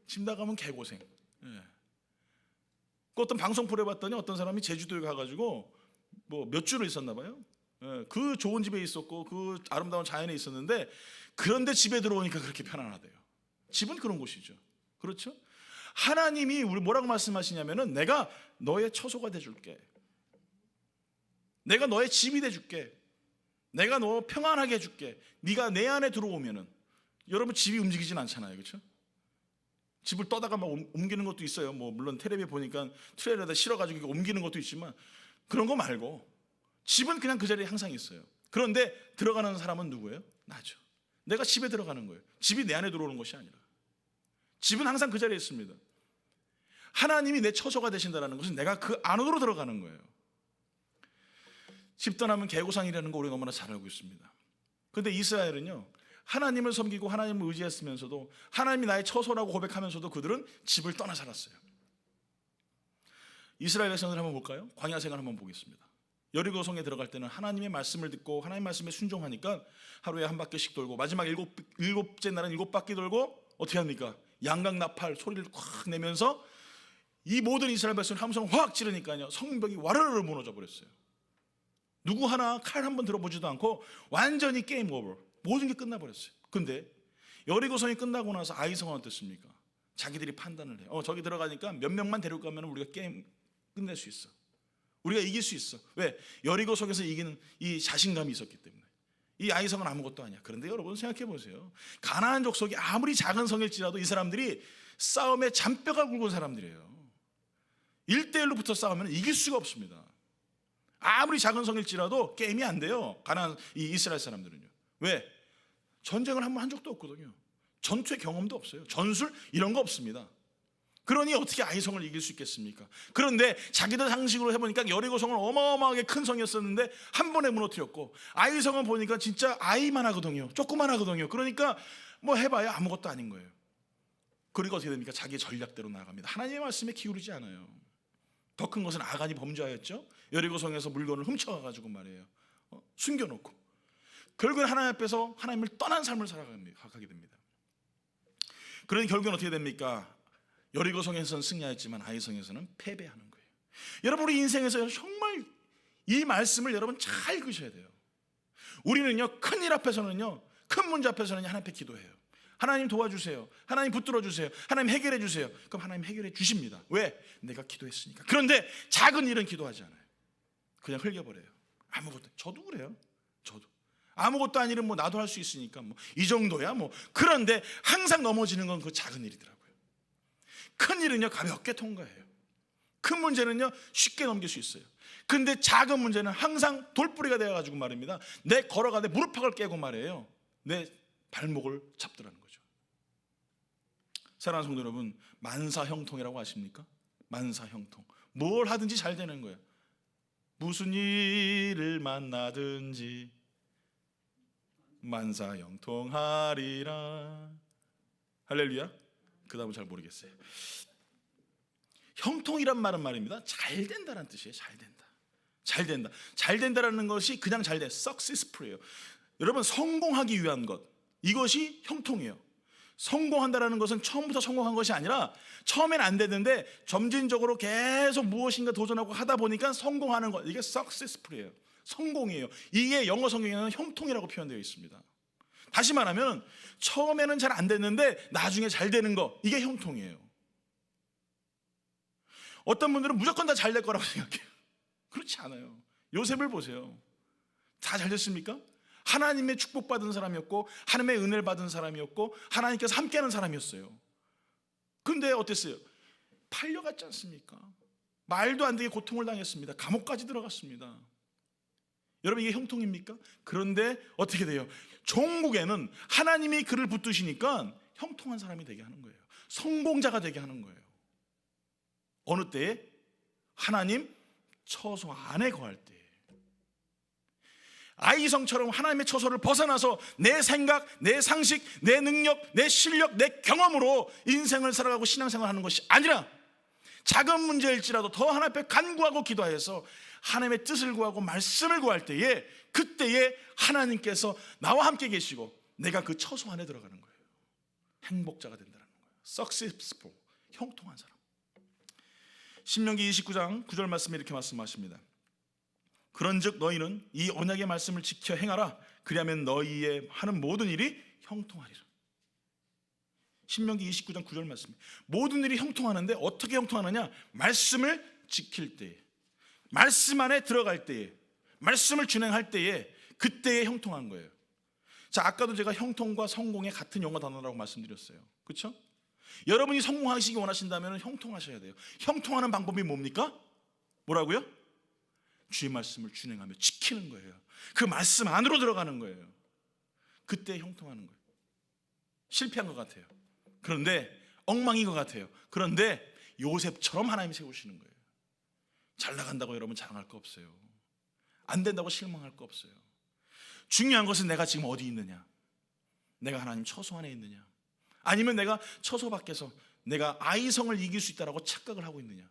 집 나가면 개고생. 그 어떤 방송 프로 봤더니 어떤 사람이 제주도에 가가지고 몇 주를 있었나 봐요. 그 좋은 집에 있었고 그 아름다운 자연에 있었는데 그런데 집에 들어오니까 그렇게 편안하대요. 집은 그런 곳이죠. 그렇죠? 하나님이 우리 뭐라고 말씀하시냐면은 내가 너의 처소가 돼줄게. 내가 너의 집이 돼줄게. 내가 너 평안하게 해줄게. 네가 내 안에 들어오면은. 여러분 집이 움직이진 않잖아요, 그렇죠? 집을 떠다가 막 옮기는 것도 있어요. 뭐 물론 텔레비에 보니까 트레일러에다 실어가지고 옮기는 것도 있지만 그런 거 말고 집은 그냥 그 자리에 항상 있어요. 그런데 들어가는 사람은 누구예요? 나죠. 내가 집에 들어가는 거예요. 집이 내 안에 들어오는 것이 아니라 집은 항상 그 자리에 있습니다. 하나님이 내 처소가 되신다는 것은 내가 그 안으로 들어가는 거예요. 집 떠나면 개고상이라는 거 우리 너무나 잘 알고 있습니다. 그런데 이스라엘은요, 하나님을 섬기고 하나님을 의지했으면서도 하나님이 나의 처소라고 고백하면서도 그들은 집을 떠나 살았어요. 이스라엘 백성들 한번 볼까요? 광야 생활 한번 보겠습니다. 여리고성에 들어갈 때는 하나님의 말씀을 듣고 하나님 말씀에 순종하니까 하루에 한 바퀴씩 돌고 마지막 일곱째 날은 7바퀴 돌고 어떻게 합니까? 양각 나팔 소리를 확 내면서 이 모든 이스라엘 백성을 함성을 확 지르니까요, 성벽이 와르르 무너져 버렸어요. 누구 하나 칼 한번 들어보지도 않고 완전히 게임 오버, 모든 게 끝나버렸어요. 근데 여리고성이 끝나고 나서 아이성은 어땠습니까? 자기들이 판단을 해요. 저기 들어가니까 몇 명만 데리고 가면 우리가 게임 끝낼 수 있어. 우리가 이길 수 있어. 왜? 여리고성에서 이기는 이 자신감이 있었기 때문에. 이 아이성은 아무것도 아니야. 그런데 여러분 생각해 보세요. 가나안 족속이 아무리 작은 성일지라도 이 사람들이 싸움에 잔뼈가 굵은 사람들이에요. 1대1로 붙어 싸우면 이길 수가 없습니다. 아무리 작은 성일지라도 게임이 안 돼요. 가나안 이 이스라엘 사람들은요. 왜? 전쟁을 한 번 한 적도 없거든요. 전투의 경험도 없어요. 전술 이런 거 없습니다. 그러니 어떻게 아이성을 이길 수 있겠습니까? 그런데 자기들 상식으로 해보니까 여리고성은 어마어마하게 큰 성이었었는데 한 번에 무너뜨렸고, 아이성은 보니까 진짜 아이만 하거든요. 조그만 하거든요. 그러니까 뭐 해봐야 아무것도 아닌 거예요. 그리고 어떻게 됩니까? 자기의 전략대로 나아갑니다. 하나님의 말씀에 기울이지 않아요. 더 큰 것은 아간이 범죄하였죠. 여리고성에서 물건을 훔쳐가가지고 말이에요, 숨겨놓고 결국은 하나님 앞에서 하나님을 떠난 삶을 살아가게 됩니다. 그러니 결국은 어떻게 됩니까? 여리고성에서는 승리하였지만 아이성에서는 패배하는 거예요. 여러분, 우리 인생에서 정말 이 말씀을 여러분 잘 읽으셔야 돼요. 우리는요, 큰 일 앞에서는요, 큰 문제 앞에서는 하나님 앞에 기도해요. 하나님 도와주세요. 하나님 붙들어 주세요. 하나님 해결해 주세요. 그럼 하나님 해결해 주십니다. 왜? 내가 기도했으니까. 그런데 작은 일은 기도하지 않아요. 그냥 흘려버려요. 아무것도. 저도 그래요. 저도 아무것도 아닌 일은 뭐 나도 할 수 있으니까 뭐 이 정도야 뭐. 그런데 항상 넘어지는 건 그 작은 일이더라고요. 큰 일은요, 가볍게 통과해요. 큰 문제는요, 쉽게 넘길 수 있어요. 근데 작은 문제는 항상 돌뿌리가 되어가지고 말입니다, 내 걸어가는데 무릎팍을 깨고 말이에요, 내 발목을 잡더라는 거죠. 사랑하는 성도 여러분, 만사형통이라고 아십니까? 만사형통. 뭘 하든지 잘 되는 거예요. 무슨 일을 만나든지 만사형통하리라. 할렐루야. 그 다음은 잘 모르겠어요. 형통이란 말은 말입니다, 잘 된다는 뜻이에요. 잘 된다. 잘 된다. 잘 된다라는 것이 그냥 잘 돼. successful이에요. 여러분, 성공하기 위한 것, 이것이 형통이에요. 성공한다라는 것은 처음부터 성공한 것이 아니라 처음엔 안 되는데 점진적으로 계속 무엇인가 도전하고 하다 보니까 성공하는 것, 이게 successful이에요. 성공이에요. 이게 영어 성경에는 형통이라고 표현되어 있습니다. 다시 말하면 처음에는 잘 안 됐는데 나중에 잘 되는 거, 이게 형통이에요. 어떤 분들은 무조건 다 잘 될 거라고 생각해요. 그렇지 않아요. 요셉을 보세요. 다 잘 됐습니까? 하나님의 축복받은 사람이었고 하나님의 은혜를 받은 사람이었고 하나님께서 함께하는 사람이었어요. 그런데 어땠어요? 팔려갔지 않습니까? 말도 안 되게 고통을 당했습니다. 감옥까지 들어갔습니다. 여러분, 이게 형통입니까? 그런데 어떻게 돼요? 종국에는 하나님이 그를 붙드시니까 형통한 사람이 되게 하는 거예요. 성공자가 되게 하는 거예요. 어느 때에? 하나님 처소 안에 거할 때. 아이성처럼 하나님의 처소를 벗어나서 내 생각, 내 상식, 내 능력, 내 실력, 내 경험으로 인생을 살아가고 신앙생활하는 것이 아니라 작은 문제일지라도 더 하나님 앞에 간구하고 기도해서 하나님의 뜻을 구하고 말씀을 구할 때에, 그때에 하나님께서 나와 함께 계시고 내가 그 처소 안에 들어가는 거예요. 행복자가 된다는 거예요. successful, 형통한 사람. 신명기 29장 9절 말씀에 이렇게 말씀하십니다. 그런즉 너희는 이 언약의 말씀을 지켜 행하라. 그리하면 너희의 하는 모든 일이 형통하리라. 신명기 29장 9절 말씀. 모든 일이 형통하는데 어떻게 형통하느냐? 말씀을 지킬 때에, 말씀 안에 들어갈 때에, 말씀을 준행할 때에, 그때에 형통한 거예요. 자, 아까도 제가 형통과 성공의 같은 영어 단어라고 말씀드렸어요. 그렇죠? 여러분이 성공하시기 원하신다면 형통하셔야 돼요. 형통하는 방법이 뭡니까? 뭐라고요? 주의 말씀을 준행하며 지키는 거예요. 그 말씀 안으로 들어가는 거예요. 그때 형통하는 거예요. 실패한 것 같아요. 그런데 엉망인 것 같아요. 그런데 요셉처럼 하나님 세우시는 거예요. 잘 나간다고 여러분 자랑할 거 없어요. 안 된다고 실망할 거 없어요. 중요한 것은 내가 지금 어디 있느냐, 내가 하나님 처소 안에 있느냐, 아니면 내가 처소 밖에서 내가 아이성을 이길 수 있다라고 착각을 하고 있느냐,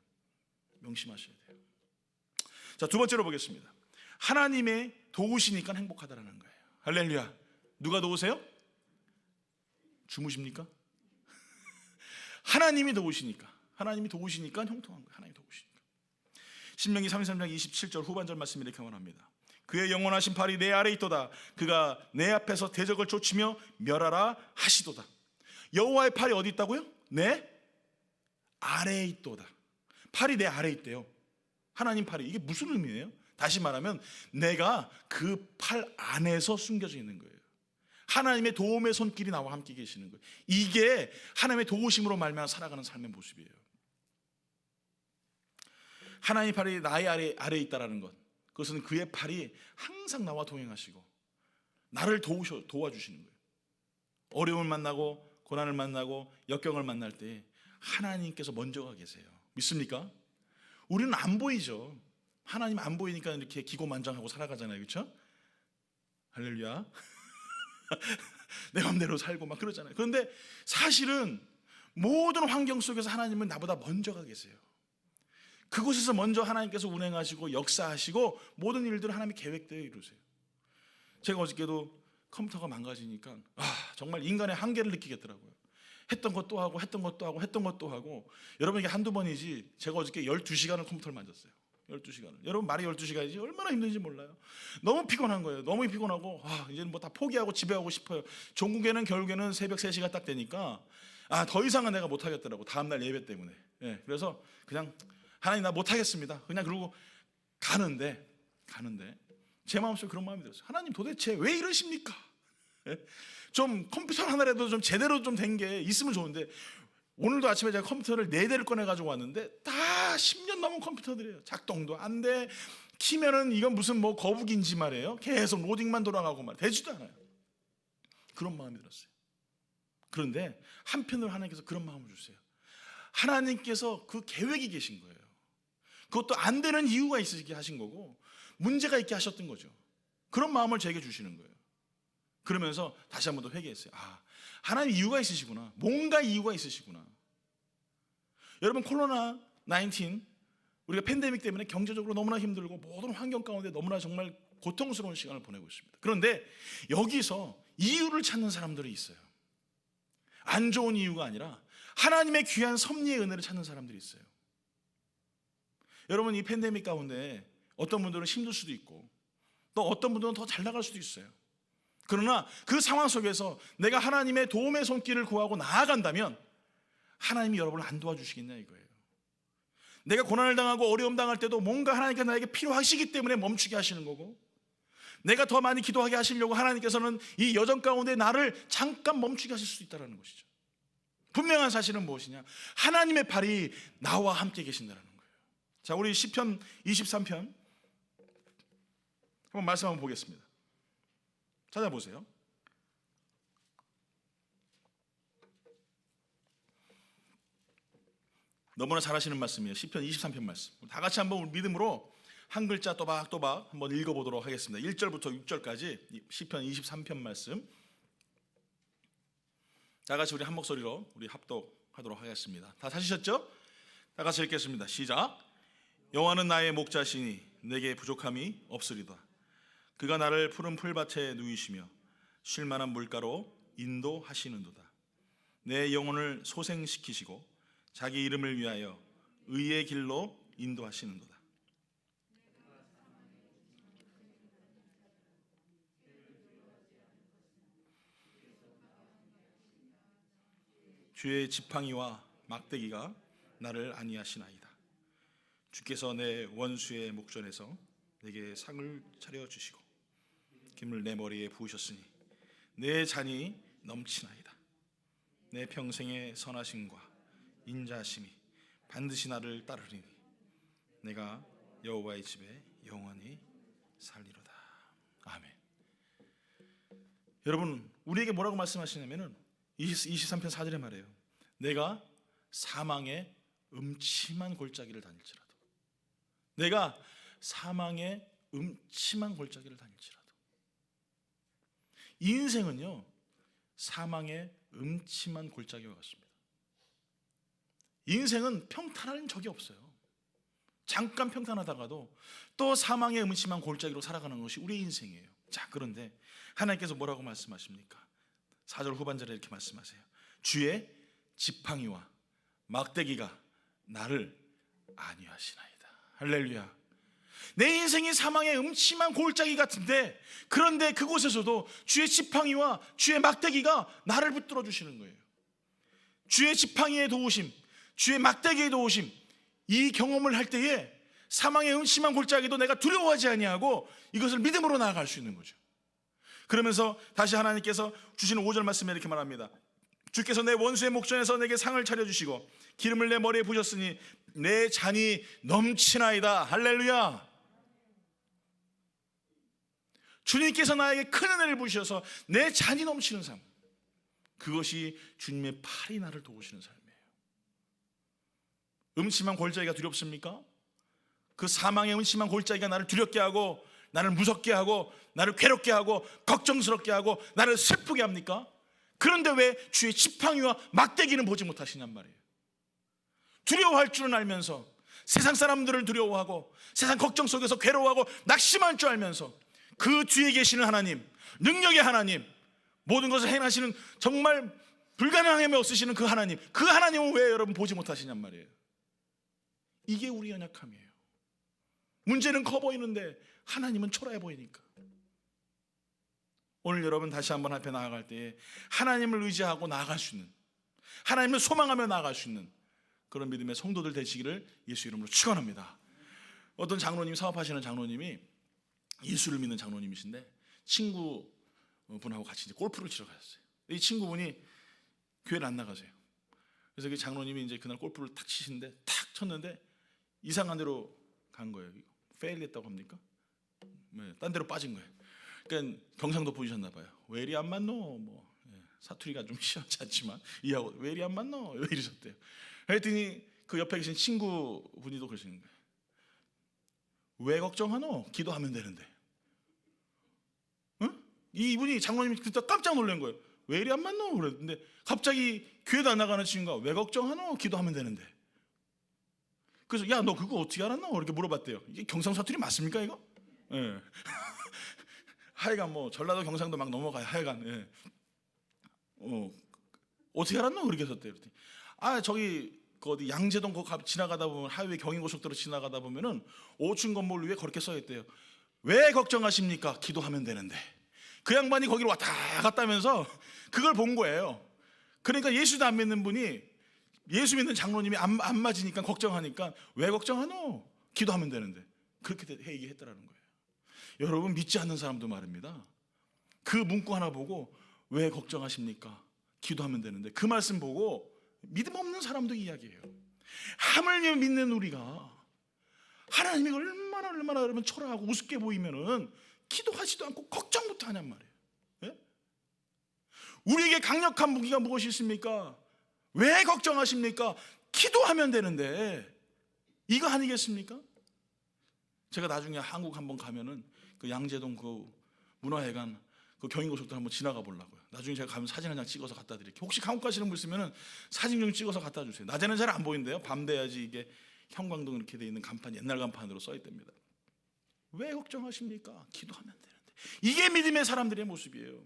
명심하셔야 돼요. 자, 두 번째로 보겠습니다. 하나님의 도우시니까 행복하다라는 거예요. 할렐루야. 누가 도우세요? 주무십니까? 하나님이 도우시니까 형통한 거예요. 하나님이 도우시니까. 신명기 33장 27절 후반절 말씀이 이렇게 말합니다. 그의 영원하신 팔이 내 아래 있도다. 그가 내 앞에서 대적을 쫓으며 멸하라 하시도다. 여호와의 팔이 어디 있다고요? 내 아래에 있도다. 팔이 내 아래에 있대요. 하나님 팔이. 이게 무슨 의미예요? 다시 말하면 내가 그 팔 안에서 숨겨져 있는 거예요. 하나님의 도움의 손길이 나와 함께 계시는 거예요. 이게 하나님의 도우심으로 말미암아 살아가는 삶의 모습이에요. 하나님의 팔이 나의 아래에 있다라는 것, 그것은 그의 팔이 항상 나와 동행하시고 나를 도와주시는 거예요. 어려움을 만나고 고난을 만나고 역경을 만날 때 하나님께서 먼저가 계세요. 믿습니까? 우리는 안 보이죠. 하나님 안 보이니까 이렇게 기고만장하고 살아가잖아요. 그렇죠? 할렐루야. 내 맘대로 살고 막 그러잖아요. 그런데 사실은 모든 환경 속에서 하나님은 나보다 먼저가 계세요. 그곳에서 먼저 하나님께서 운행하시고 역사하시고 모든 일들을 하나님이 계획대로 이루세요. 제가 어저께도 컴퓨터가 망가지니까 정말 인간의 한계를 느끼겠더라고요. 했던 것도 하고 했던 것도 하고 했던 것도 하고. 여러분, 이게 한두 번이지 제가 어저께 12시간을 컴퓨터를 만졌어요. 12시간을. 여러분, 말이 12시간이지 얼마나 힘든지 몰라요. 너무 피곤한 거예요. 너무 피곤하고 이제는 뭐 다 포기하고 집에 가고 싶어요. 종국에는 결국에는 새벽 3시가 딱 되니까 더 이상은 내가 못하겠더라고. 다음날 예배 때문에. 그래서 그냥 하나님 나 못하겠습니다. 그냥 그러고 가는데 제 마음속에 그런 마음이 들었어요. 하나님 도대체 왜 이러십니까? 좀 컴퓨터 하나라도 좀 제대로 좀 된 게 있으면 좋은데, 오늘도 아침에 제가 컴퓨터를 4대를 꺼내가지고 왔는데 다 10년 넘은 컴퓨터들이에요. 작동도 안 돼. 키면은 이건 무슨 뭐 거북인지 말이에요. 계속 로딩만 돌아가고 말 되지도 않아요. 그런 마음이 들었어요. 그런데 한편으로 하나님께서 그런 마음을 주세요. 하나님께서 그 계획이 계신 거예요. 그것도 안 되는 이유가 있으시게 하신 거고 문제가 있게 하셨던 거죠. 그런 마음을 제게 주시는 거예요. 그러면서 다시 한 번 더 회개했어요. 하나님 이유가 있으시구나. 뭔가 이유가 있으시구나. 여러분, 코로나19 우리가 팬데믹 때문에 경제적으로 너무나 힘들고 모든 환경 가운데 너무나 정말 고통스러운 시간을 보내고 있습니다. 그런데 여기서 이유를 찾는 사람들이 있어요. 안 좋은 이유가 아니라 하나님의 귀한 섭리의 은혜를 찾는 사람들이 있어요. 여러분, 이 팬데믹 가운데 어떤 분들은 힘들 수도 있고 또 어떤 분들은 더 잘 나갈 수도 있어요. 그러나 그 상황 속에서 내가 하나님의 도움의 손길을 구하고 나아간다면 하나님이 여러분을 안 도와주시겠냐 이거예요. 내가 고난을 당하고 어려움 당할 때도 뭔가 하나님께서 나에게 필요하시기 때문에 멈추게 하시는 거고, 내가 더 많이 기도하게 하시려고 하나님께서는 이 여정 가운데 나를 잠깐 멈추게 하실 수 있다는 것이죠. 분명한 사실은 무엇이냐? 하나님의 팔이 나와 함께 계신다는 거예요. 자, 우리 시편 23편 한번 말씀 한번 보겠습니다. 찾아보세요. 너무나 잘 하시는 말씀이에요. 시편 23편 말씀. 다 같이 한번 믿음으로 한 글자 또박또박 한번 읽어보도록 하겠습니다. 1절부터 6절까지 시편 23편 말씀. 다 같이 우리 한 목소리로 우리 합독하도록 하겠습니다. 다 찾으셨죠? 다 같이 읽겠습니다. 시작. 여호와는 나의 목자시니 내게 부족함이 없으리다. 그가 나를 푸른 풀밭에 누이시며 쉴 만한 물가로 인도하시는도다. 내 영혼을 소생시키시고 자기 이름을 위하여 의의 길로 인도하시는도다. 주의 지팡이와 막대기가 나를 안위하시나이다. 주께서 내 원수의 목전에서 내게 상을 차려주시고 김을 내 머리에 부으셨으니 내 잔이 넘치나이다. 내 평생의 선하심과 인자하심이 반드시 나를 따르리니 내가 여호와의 집에 영원히 살리로다. 아멘. 여러분, 우리에게 뭐라고 말씀하시냐면은 23편 4절에 말해요. 내가 사망의 음침한 골짜기를 다닐지라도, 내가 사망의 음침한 골짜기를 다닐지라도. 이 인생은요, 사망의 음침한 골짜기와 같습니다. 인생은 평탄한 적이 없어요. 잠깐 평탄하다가도 또 사망의 음침한 골짜기로 살아가는 것이 우리의 인생이에요. 자, 그런데 하나님께서 뭐라고 말씀하십니까? 4절 후반절에 이렇게 말씀하세요. 주의 지팡이와 막대기가 나를 안위하시나이다. 할렐루야. 내 인생이 사망의 음침한 골짜기 같은데, 그런데 그곳에서도 주의 지팡이와 주의 막대기가 나를 붙들어 주시는 거예요. 주의 지팡이의 도우심, 주의 막대기의 도우심, 이 경험을 할 때에 사망의 음침한 골짜기도 내가 두려워하지 아니하고 이것을 믿음으로 나아갈 수 있는 거죠. 그러면서 다시 하나님께서 주시는 5절 말씀에 이렇게 말합니다. 주께서 내 원수의 목전에서 내게 상을 차려주시고 기름을 내 머리에 부으셨으니 내 잔이 넘치나이다. 할렐루야. 주님께서 나에게 큰 은혜를 부으셔서 내 잔이 넘치는 삶, 그것이 주님의 팔이 나를 도우시는 삶이에요. 음침한 골짜기가 두렵습니까? 그 사망의 음침한 골짜기가 나를 두렵게 하고, 나를 무섭게 하고, 나를 괴롭게 하고, 걱정스럽게 하고, 나를 슬프게 합니까? 그런데 왜 주의 지팡이와 막대기는 보지 못하시냔 말이에요. 두려워할 줄은 알면서, 세상 사람들을 두려워하고 세상 걱정 속에서 괴로워하고 낙심할 줄 알면서 그 뒤에 계시는 하나님, 능력의 하나님, 모든 것을 행하시는 정말 불가능함이 없으시는 그 하나님, 그 하나님은 왜 여러분 보지 못하시냔 말이에요. 이게 우리 연약함이에요. 문제는 커 보이는데 하나님은 초라해 보이니까. 오늘 여러분 다시 한번 앞에 나아갈 때에 하나님을 의지하고 나아갈 수 있는, 하나님을 소망하며 나아갈 수 있는 그런 믿음의 성도들 되시기를 예수 이름으로 축원합니다. 어떤 장로님, 사업하시는 장로님이, 예수를 믿는 장로님이신데 친구분하고 같이 이제 골프를 치러 가셨어요. 이 친구분이 교회를 안 나가세요. 그래서 그 장로님이 이제 그날 골프를 탁 치시는데 탁 쳤는데 이상한 데로 간 거예요. 페일했다고 합니까? 네, 딴 데로 빠진 거예요. 그러니까 경상도 보이셨나 봐요. 왜 이리 안 맞노? 뭐 사투리가 좀 시원치 않지만 이하고 왜 이리 안 맞노? 왜 이러셨대요. 그랬더니 그 옆에 계신 친구분이도 그러시는 거예요. 왜 걱정하노? 기도하면 되는데. 응? 이분이 장로님이 그때 깜짝 놀란 거예요. 왜 이리 안 맞노? 그랬는데 갑자기 교회도 안 나가는 친구가 왜 걱정하노? 기도하면 되는데. 그래서 야, 너 그거 어떻게 알았노? 이렇게 물어봤대요. 이게 경상 사투리 맞습니까 이거? 예. 네. 하여간 뭐 전라도 경상도 막 넘어가요. 하여간 예. 어떻게 알았노? 그렇게 했었대요. 아, 저기 그 어디 양재동 거 지나가다 보면 하이웨이 경인고속도로 지나가다 보면은 5층 건물 위에 그렇게 써 있대요. 왜 걱정하십니까? 기도하면 되는데. 그 양반이 거기로 왔다 갔다 하면서 그걸 본 거예요. 그러니까 예수도 안 믿는 분이, 예수 믿는 장로님이 안 맞으니까 걱정하니까 왜 걱정하노? 기도하면 되는데. 그렇게 얘기했다라는 거예요. 여러분, 믿지 않는 사람도 말입니다. 그 문구 하나 보고 왜 걱정하십니까? 기도하면 되는데. 그 말씀 보고 믿음 없는 사람도 이야기해요. 하물며 믿는 우리가 하나님이 얼마나 그러면 초라하고 우습게 보이면은 기도하지도 않고 걱정부터 하냔 말이에요. 예? 우리에게 강력한 무기가 무엇이 있습니까? 왜 걱정하십니까? 기도하면 되는데. 이거 아니겠습니까? 제가 나중에 한국 한번 가면은 그 양재동 그 문화회관 그 경인고속도로 한번 지나가 보려고요. 나중에 제가 가면 사진 한 장 찍어서 갖다 드릴게요. 혹시 한국 가시는 분 있으면 사진 좀 찍어서 갖다 주세요. 낮에는 잘 안 보이는데요. 밤 돼야지 이게 형광등 이렇게 돼 있는 간판, 옛날 간판으로 써 있답니다. 왜 걱정하십니까? 기도하면 되는데. 이게 믿음의 사람들의 모습이에요.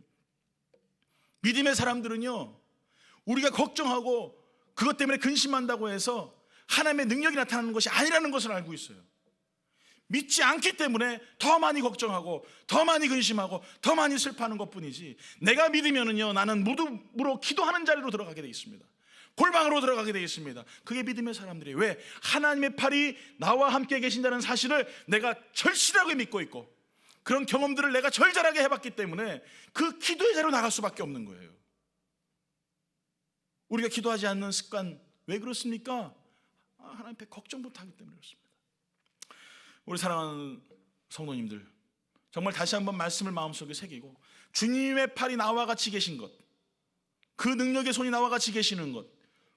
믿음의 사람들은요, 우리가 걱정하고 그것 때문에 근심한다고 해서 하나님의 능력이 나타나는 것이 아니라는 것을 알고 있어요. 믿지 않기 때문에 더 많이 걱정하고 더 많이 근심하고 더 많이 슬퍼하는 것뿐이지, 내가 믿으면은요, 나는 무릎으로 기도하는 자리로 들어가게 돼 있습니다. 골방으로 들어가게 되어 있습니다. 그게 믿음의 사람들이에요. 왜? 하나님의 팔이 나와 함께 계신다는 사실을 내가 절실하게 믿고 있고 그런 경험들을 내가 절절하게 해봤기 때문에 그 기도의 자리로 나갈 수밖에 없는 거예요. 우리가 기도하지 않는 습관 왜 그렇습니까? 하나님 앞에 걱정부터 하기 때문에 그렇습니다. 우리 사랑하는 성도님들, 정말 다시 한번 말씀을 마음속에 새기고 주님의 팔이 나와 같이 계신 것, 그 능력의 손이 나와 같이 계시는 것,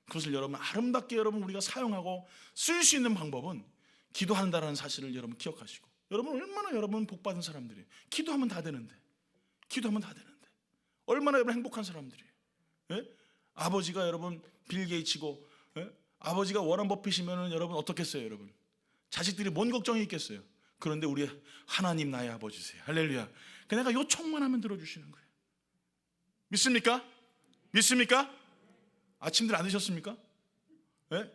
그것을 여러분 아름답게 여러분 우리가 사용하고 쓸 수 있는 방법은 기도한다는 사실을 여러분 기억하시고, 여러분 얼마나 여러분 복받은 사람들이에요. 기도하면 다 되는데, 기도하면 다 되는데 얼마나 여러분 행복한 사람들이에요. 예? 아버지가 여러분 빌 게이츠고, 예? 아버지가 워런 버핏이면 여러분 어떻겠어요? 여러분 자식들이 뭔 걱정이 있겠어요? 그런데 우리 하나님 나의 아버지세요. 할렐루야. 내가 요청만 하면 들어주시는 거예요. 믿습니까? 믿습니까? 아침들 안 드셨습니까? 예?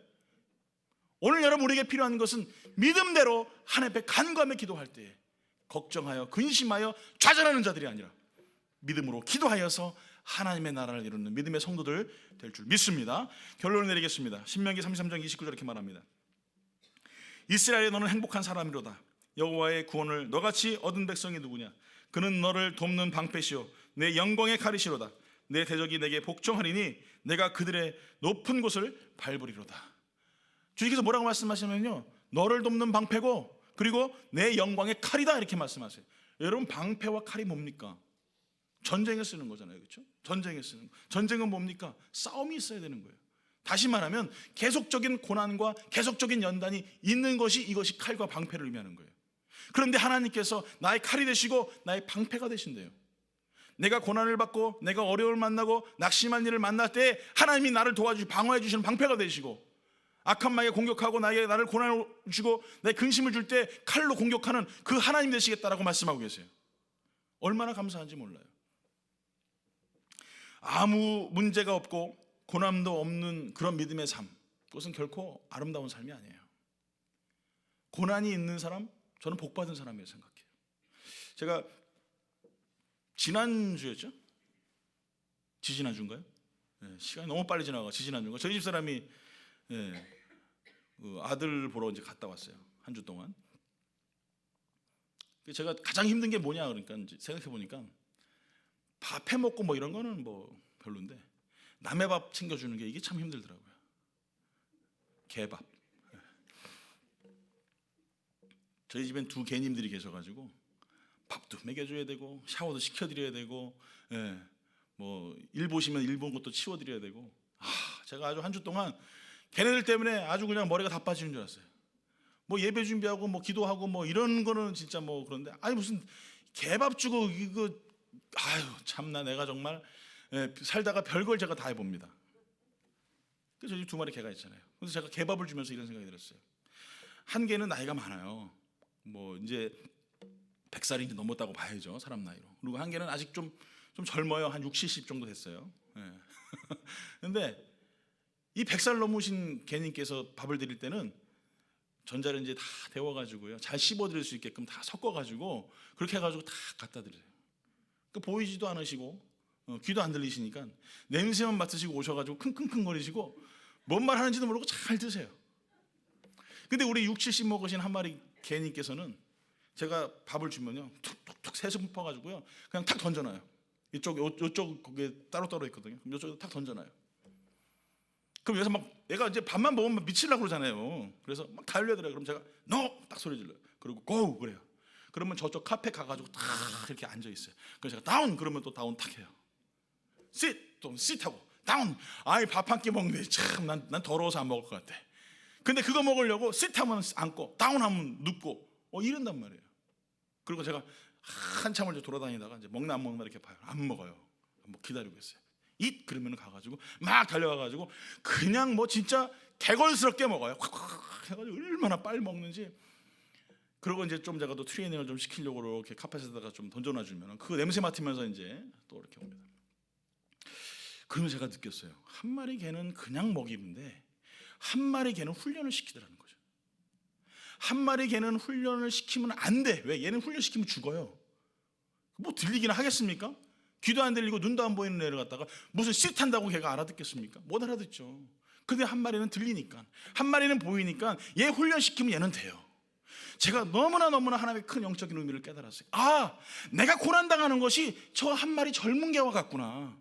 오늘 여러분 우리에게 필요한 것은 믿음대로 하나님 앞에 간구하며 기도할 때 걱정하여 근심하여 좌절하는 자들이 아니라 믿음으로 기도하여서 하나님의 나라를 이루는 믿음의 성도들 될 줄 믿습니다. 결론을 내리겠습니다. 신명기 33장 29절 이렇게 말합니다. 이스라엘에 너는 행복한 사람이로다. 여호와의 구원을 너같이 얻은 백성이 누구냐? 그는 너를 돕는 방패시오 내 영광의 가리시로다. 내 대적이 내게 복종하리니 내가 그들의 높은 곳을 밟으리로다. 주님께서 뭐라고 말씀하시냐면요, 너를 돕는 방패고 그리고 내 영광의 칼이다 이렇게 말씀하세요. 여러분 방패와 칼이 뭡니까? 전쟁에 쓰는 거잖아요. 그렇죠? 전쟁에 쓰는 거. 전쟁은 뭡니까? 싸움이 있어야 되는 거예요. 다시 말하면 계속적인 고난과 계속적인 연단이 있는 것이 이것이 칼과 방패를 의미하는 거예요. 그런데 하나님께서 나의 칼이 되시고 나의 방패가 되신대요. 내가 고난을 받고 내가 어려움을 만나고 낙심한 일을 만날 때 하나님이 나를 도와주시고 방어해 주시는 방패가 되시고, 악한 마귀가 공격하고 나를 고난을 주고 내 근심을 줄 때 칼로 공격하는 그 하나님 되시겠다라고 말씀하고 계세요. 얼마나 감사한지 몰라요. 아무 문제가 없고 고난도 없는 그런 믿음의 삶, 그것은 결코 아름다운 삶이 아니에요. 고난이 있는 사람, 저는 복받은 사람이라고 생각해요. 제가 지난주였죠? 지지난주인가요? 네, 시간이 너무 빨리 지나가. 지지난주인가? 저희 집 사람이 그 아들 보러 이제 갔다 왔어요. 한 주 동안. 제가 가장 힘든 게 뭐냐 그러니까 이제 생각해 보니까 밥 해 먹고 뭐 이런 거는 뭐 별론데 남의 밥 챙겨주는 게 이게 참 힘들더라고요. 개밥. 저희 집엔 두 개님들이 계셔가지고 밥도 먹여줘야 되고 샤워도 시켜드려야 되고, 뭐 일 보시면 일 본 것도 치워드려야 되고, 제가 아주 한 주 동안 걔네들 때문에 아주 그냥 머리가 다 빠지는 줄 알았어요. 뭐 예배 준비하고 뭐 기도하고 뭐 이런 거는 진짜 뭐 그런데, 아니 무슨 개밥 주고 이거, 아유 참나 내가 정말 살다가 별걸 제가 다 해봅니다. 그래서 저희 두 마리 개가 있잖아요. 그래서 제가 개밥을 주면서 이런 생각이 들었어요. 한 개는 나이가 많아요. 뭐 이제 100살이 이제 넘었다고 봐야죠, 사람 나이로. 그리고 한 개는 아직 좀 젊어요. 한 60, 70 정도 됐어요. 근데 이 100살 넘으신 개님께서 밥을 드릴 때는 전자레인지에 다 데워가지고요, 잘 씹어드릴 수 있게끔 다 섞어가지고 그렇게 해가지고 다 갖다 드려요. 그러니까 보이지도 않으시고 귀도 안 들리시니까 냄새만 맡으시고 오셔가지고 킁킁킁거리시고 뭔 말 하는지도 모르고 잘 드세요. 근데 우리 60, 70 먹으신 한 마리 개님께서는 제가 밥을 주면요, 툭툭툭 세 스푼 퍼가지고요 그냥 탁 던져놔요. 이쪽 거기에 따로따로 있거든요. 그럼 이쪽에 탁 던져놔요. 그럼 여기서 막 얘가 이제 밥만 먹으면 미치려고 그러잖아요. 그래서 막 달려들어요. 그럼 제가 NO! 딱 소리 질러요. 그리고 GO! 그래요. 그러면 저쪽 카페 가가지고 탁 이렇게 앉아 있어요. 그래서 제가 다운! 그러면 또 다운 탁 해요. sit! 또 sit 하고 다운! 아이 밥 한 끼 먹는데 참 난 더러워서 안 먹을 것 같아. 근데 그거 먹으려고 sit 하면 앉고 다운 하면 눕고 이런단 말이에요. 그리고 제가 한참을 이제 돌아다니다가 이제 먹나 안 먹나 이렇게 봐요. 안 먹어요. 뭐 기다리고 있어요. 잇! 그러면 가가지고 막 달려가가지고 그냥 뭐 진짜 개걸스럽게 먹어요. 콱콱 해가지고 얼마나 빨리 먹는지. 그리고 이제 좀 제가 또 트레이닝을 좀 시키려고 이렇게 카펫에다가 좀 던져놔 주면 그 냄새 맡으면서 이제 또 이렇게 옵니다. 그러면 제가 느꼈어요. 한 마리 개는 그냥 먹이는데 한 마리 개는 훈련을 시키더라는 거죠. 한 마리 개는 훈련을 시키면 안 돼. 왜? 얘는 훈련시키면 죽어요. 뭐 들리기는 하겠습니까? 귀도 안 들리고 눈도 안 보이는 애를 갖다가 무슨 씻한다고 걔가 알아듣겠습니까? 못 알아듣죠. 근데 한 마리는 들리니까, 한 마리는 보이니까 얘 훈련시키면 얘는 돼요. 제가 너무나 하나님의 큰 영적인 의미를 깨달았어요. 아, 내가 고난당하는 것이 저 한 마리 젊은 개와 같구나.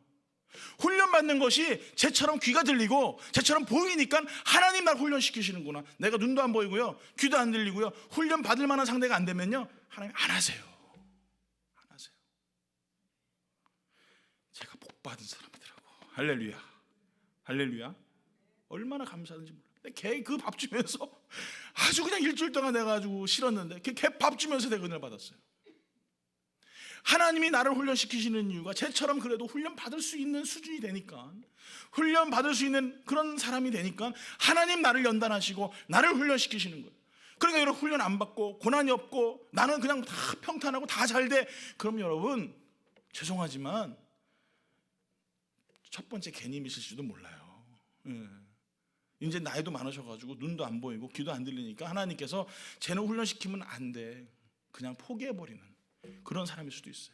훈련받는 것이 쟤처럼 귀가 들리고 쟤처럼 보이니까 하나님 날 훈련시키시는구나. 내가 눈도 안 보이고요, 귀도 안 들리고요, 훈련 받을 만한 상대가 안 되면요, 하나님 안 하세요. 안 하세요. 제가 복 받은 사람이더라고. 할렐루야, 할렐루야. 얼마나 감사한지 몰라. 걔 그 밥 주면서 아주 그냥 일주일 동안 내가 아주 싫었는데 걔 밥 주면서 내가 은혜를 받았어요. 하나님이 나를 훈련시키시는 이유가 쟤처럼 그래도 훈련 받을 수 있는 수준이 되니까, 훈련 받을 수 있는 그런 사람이 되니까 하나님 나를 연단하시고 나를 훈련시키시는 거예요. 그러니까 여러분, 훈련 안 받고 고난이 없고 나는 그냥 다 평탄하고 다 잘 돼, 그럼 여러분 죄송하지만 첫 번째 개님이실지도 몰라요. 이제 나이도 많으셔가지고 눈도 안 보이고 귀도 안 들리니까 하나님께서 쟤는 훈련시키면 안 돼, 그냥 포기해버리는 그런 사람일 수도 있어요.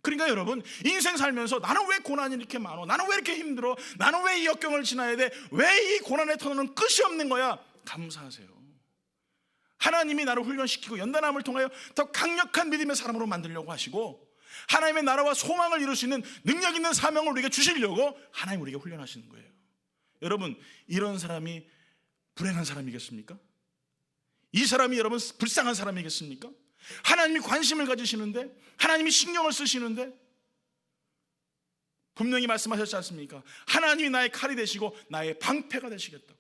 그러니까 여러분, 인생 살면서 나는 왜 고난이 이렇게 많어, 나는 왜 이렇게 힘들어, 나는 왜 이 역경을 지나야 돼, 왜 이 고난의 터널은 끝이 없는 거야, 감사하세요. 하나님이 나를 훈련시키고 연단함을 통하여 더 강력한 믿음의 사람으로 만들려고 하시고, 하나님의 나라와 소망을 이룰 수 있는 능력 있는 사명을 우리에게 주시려고 하나님 우리에게 훈련하시는 거예요. 여러분, 이런 사람이 불행한 사람이겠습니까? 이 사람이 여러분 불쌍한 사람이겠습니까? 하나님이 관심을 가지시는데, 하나님이 신경을 쓰시는데, 분명히 말씀하셨지 않습니까? 하나님이 나의 칼이 되시고 나의 방패가 되시겠다고.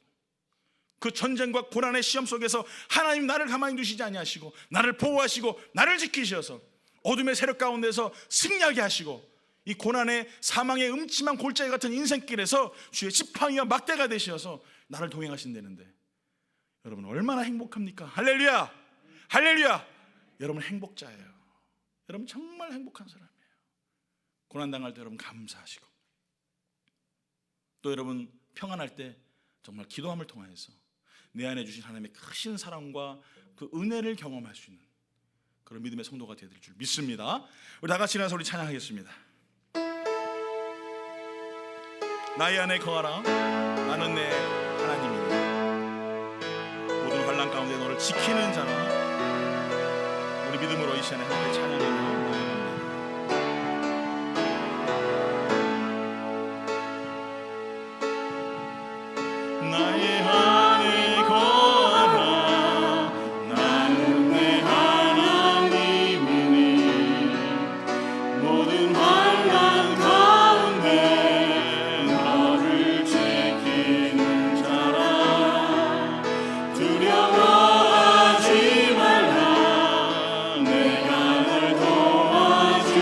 그 전쟁과 고난의 시험 속에서 하나님 나를 가만히 두시지 아니하시고 나를 보호하시고 나를 지키셔서 어둠의 세력 가운데서 승리하게 하시고, 이 고난의 사망의 음침한 골짜기 같은 인생길에서 주의 지팡이와 막대가 되셔서 나를 동행하신다는데, 여러분 얼마나 행복합니까? 할렐루야, 할렐루야. 여러분 행복자예요. 여러분 정말 행복한 사람이에요. 고난당할 때 여러분 감사하시고, 또 여러분 평안할 때 정말 기도함을 통하여서 내 안에 주신 하나님의 크신 사랑과 그 은혜를 경험할 수 있는 그런 믿음의 성도가 되어야 될 줄 믿습니다. 우리 다 같이 일어나서 우리 찬양하겠습니다. 나의 안에 거하라, 나는 내 하나님이니. 모든 환난 가운데 너를 지키는 자라. 우리 믿음으로 이 시간에 함께 찬양해 나갑니다. 나의 안에 거하라, 나는 내 하나님이니. 모든 환난 가운데 너를 지키는 자라. 두려워하지 말라, 내가 널 도와주리니.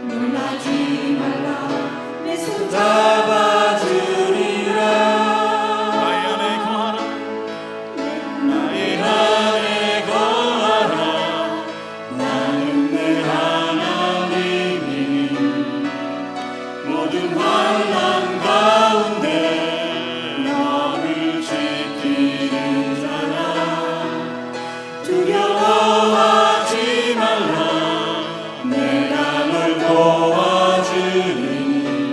놀라지 말라, 내 손 잡아주리라. 나의 안에 거하라, 나의 안에 거하라, 나는 내 하나님이니. 모든 환난 가운데 너를 지키는 자라. 두려워하지 말라, 내가 널 도와주리니.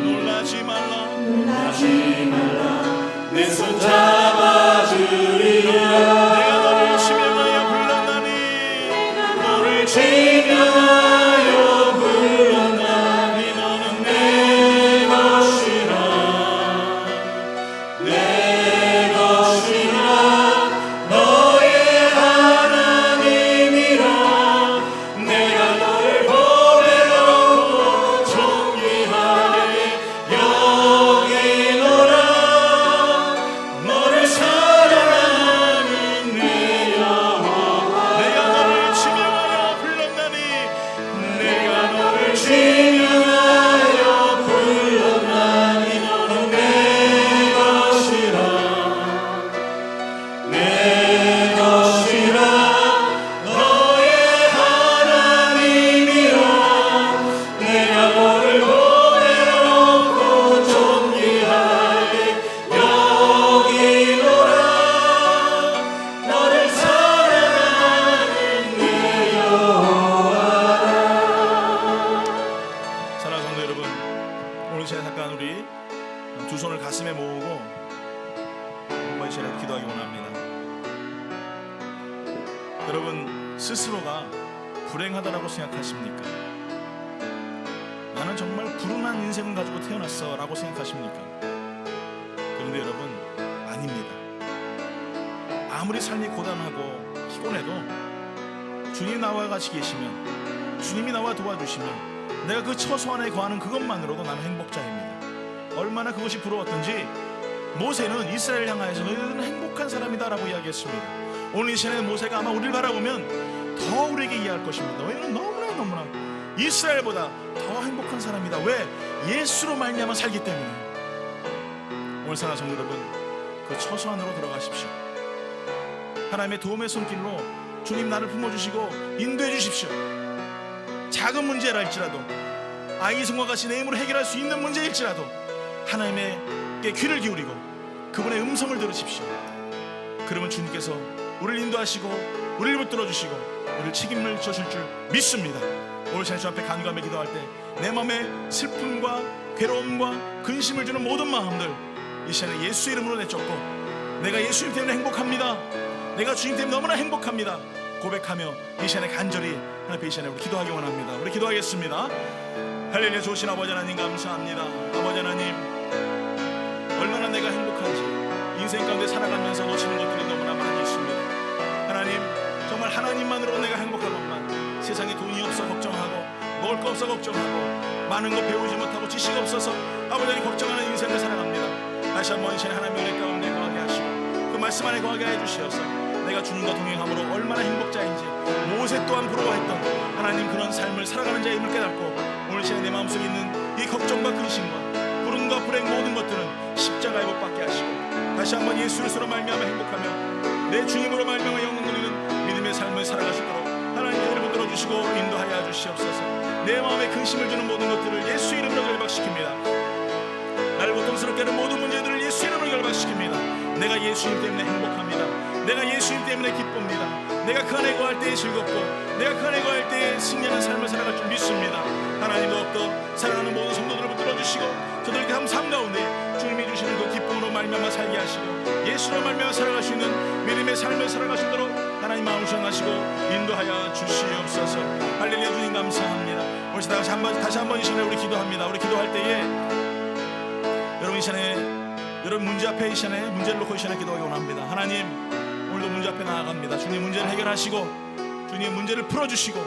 놀라지 말라, 놀라지 말라, 내 손 잡아주리라. 내가 너를 지명하여 불렀나니, 너를 지명하여 불렀나니. 너는 내 것이라, 내 것이라. 너의 하나님이라. 내가 너를 보배롭고 존귀하게 여기노라. 너를 사랑하는 내 여호와. 내가 너를 지명하여 불렀나니, 내가 너를 지명하여 불렀나니. 너는 내 것이라, 내 것이라. 너의 하나님이라. 내가 너를 보배롭고 존귀하게 여기노라. 너를 사랑하는 내 여호와라. 시간에 잠깐 우리 두 손을 가슴에 모으고 한번 이 시간에 기도하기 원합니다. 여러분 스스로가 불행하다라고 생각하십니까? 나는 정말 불운한 인생을 가지고 태어났어 라고 생각하십니까? 그런데 여러분 아닙니다. 아무리 삶이 고단하고 피곤해도 주님 나와 같이 계시면, 주님이 나와 도와주시면 내가 그 처소 안에 거하는 그것만으로도 나는 행복자입니다. 얼마나 그것이 부러웠던지 모세는 이스라엘 향하여서 너희는 행복한 사람이다 라고 이야기했습니다. 오늘 이 시간에 모세가 아마 우리를 바라보면 더 우리에게 이해할 것입니다. 너희는 너무나 이스라엘보다 더 행복한 사람이다. 왜? 예수로 말미암아 살기 때문에. 오늘 사랑하는 성도 여러분, 그 처소 안으로 들어가십시오. 하나님의 도움의 손길로 주님 나를 품어주시고 인도해 주십시오. 작은 문제라 할지라도, 아이성과 같이 내 힘으로 해결할 수 있는 문제일지라도 하나님께 귀를 기울이고 그분의 음성을 들으십시오. 그러면 주님께서 우리를 인도하시고 우리를 붙들어 주시고 우리를 책임을 져줄 줄 믿습니다. 오늘 주 앞에 간구하며 기도할 때 내 마음에 슬픔과 괴로움과 근심을 주는 모든 마음들 이 시간에 예수 이름으로 내쫓고, 내가 예수님 때문에 행복합니다, 내가 주님 때문에 너무나 행복합니다 고백하며 이 시간에 간절히 하나님 이 시간에 우리 기도하기 원합니다. 우리 기도하겠습니다. 할렐루야. 좋으신 아버지 하나님 감사합니다. 아버지 하나님, 얼마나 내가 행복한지 인생 가운데 살아가면서 놓치는 것들이 너무나 많이 있습니다. 하나님, 정말 하나님만으로 내가 행복하건만 세상에 돈이 없어 걱정하고 먹을 거 없어 걱정하고 많은 거 배우지 못하고 지식 없어서 아버지 하나님 걱정하는 인생을 살아갑니다. 다시 한번 이 시간에 하나님의 은혜 가운데 거하게 하시고 그 말씀 안에 거하게 해주시어서 내가 주님과 동행함으로 얼마나 행복자인지 모세 또한 부러워했던 하나님 그런 삶을 살아가는 자임을 깨닫고 오늘 시간에 내 마음속에 있는 이 걱정과 근심과 불운과 불행 모든 것들은 십자가에 못 박게 하시고 다시 한번 예수 그리스도로 말미암아 행복하며 내 주님으로 말미암아 영광 돌리는 믿음의 삶을 살아갈 수 있도록 하나님 저희를 붙들어 주시고 인도하여 주시옵소서. 내 마음에 근심을 주는 모든 것들을 예수 이름으로 결박시킵니다. 나를 고통스럽게 하는 모든 문제들을 예수 이름으로 결박시킵니다. 내가 예수님 때문에 행복합니다. 내가 예수님 때문에 기쁩니다. 내가 그 안에 거할 때에 즐겁고 내가 그 안에 거할 때에 승리하는 삶을 살아갈 줄 믿습니다. 하나님도 없던 사랑하는 모든 성도들을 붙들어 주시고 저들에게 한 삶 가운데 주님이 주시는 그 기쁨으로 말미암아 살게 하시고 예수로 말미암아 살아갈 수 있는 믿음의 삶을 살아갈 수 있도록 하나님 마음을 주장하시고 인도하여 주시옵소서. 할렐루야. 주님 감사합니다. 오늘 다시 한번 이 시간에 우리 기도합니다. 우리 기도할 때에 여러분 이 시간에 여러분 문제 앞에 이 시간에 문제를 놓고 이 시간에 기도하기 원합니다. 하나님, 오늘도 문제 앞에 나아갑니다. 주님 문제를 해결하시고 주님 문제를 풀어주시고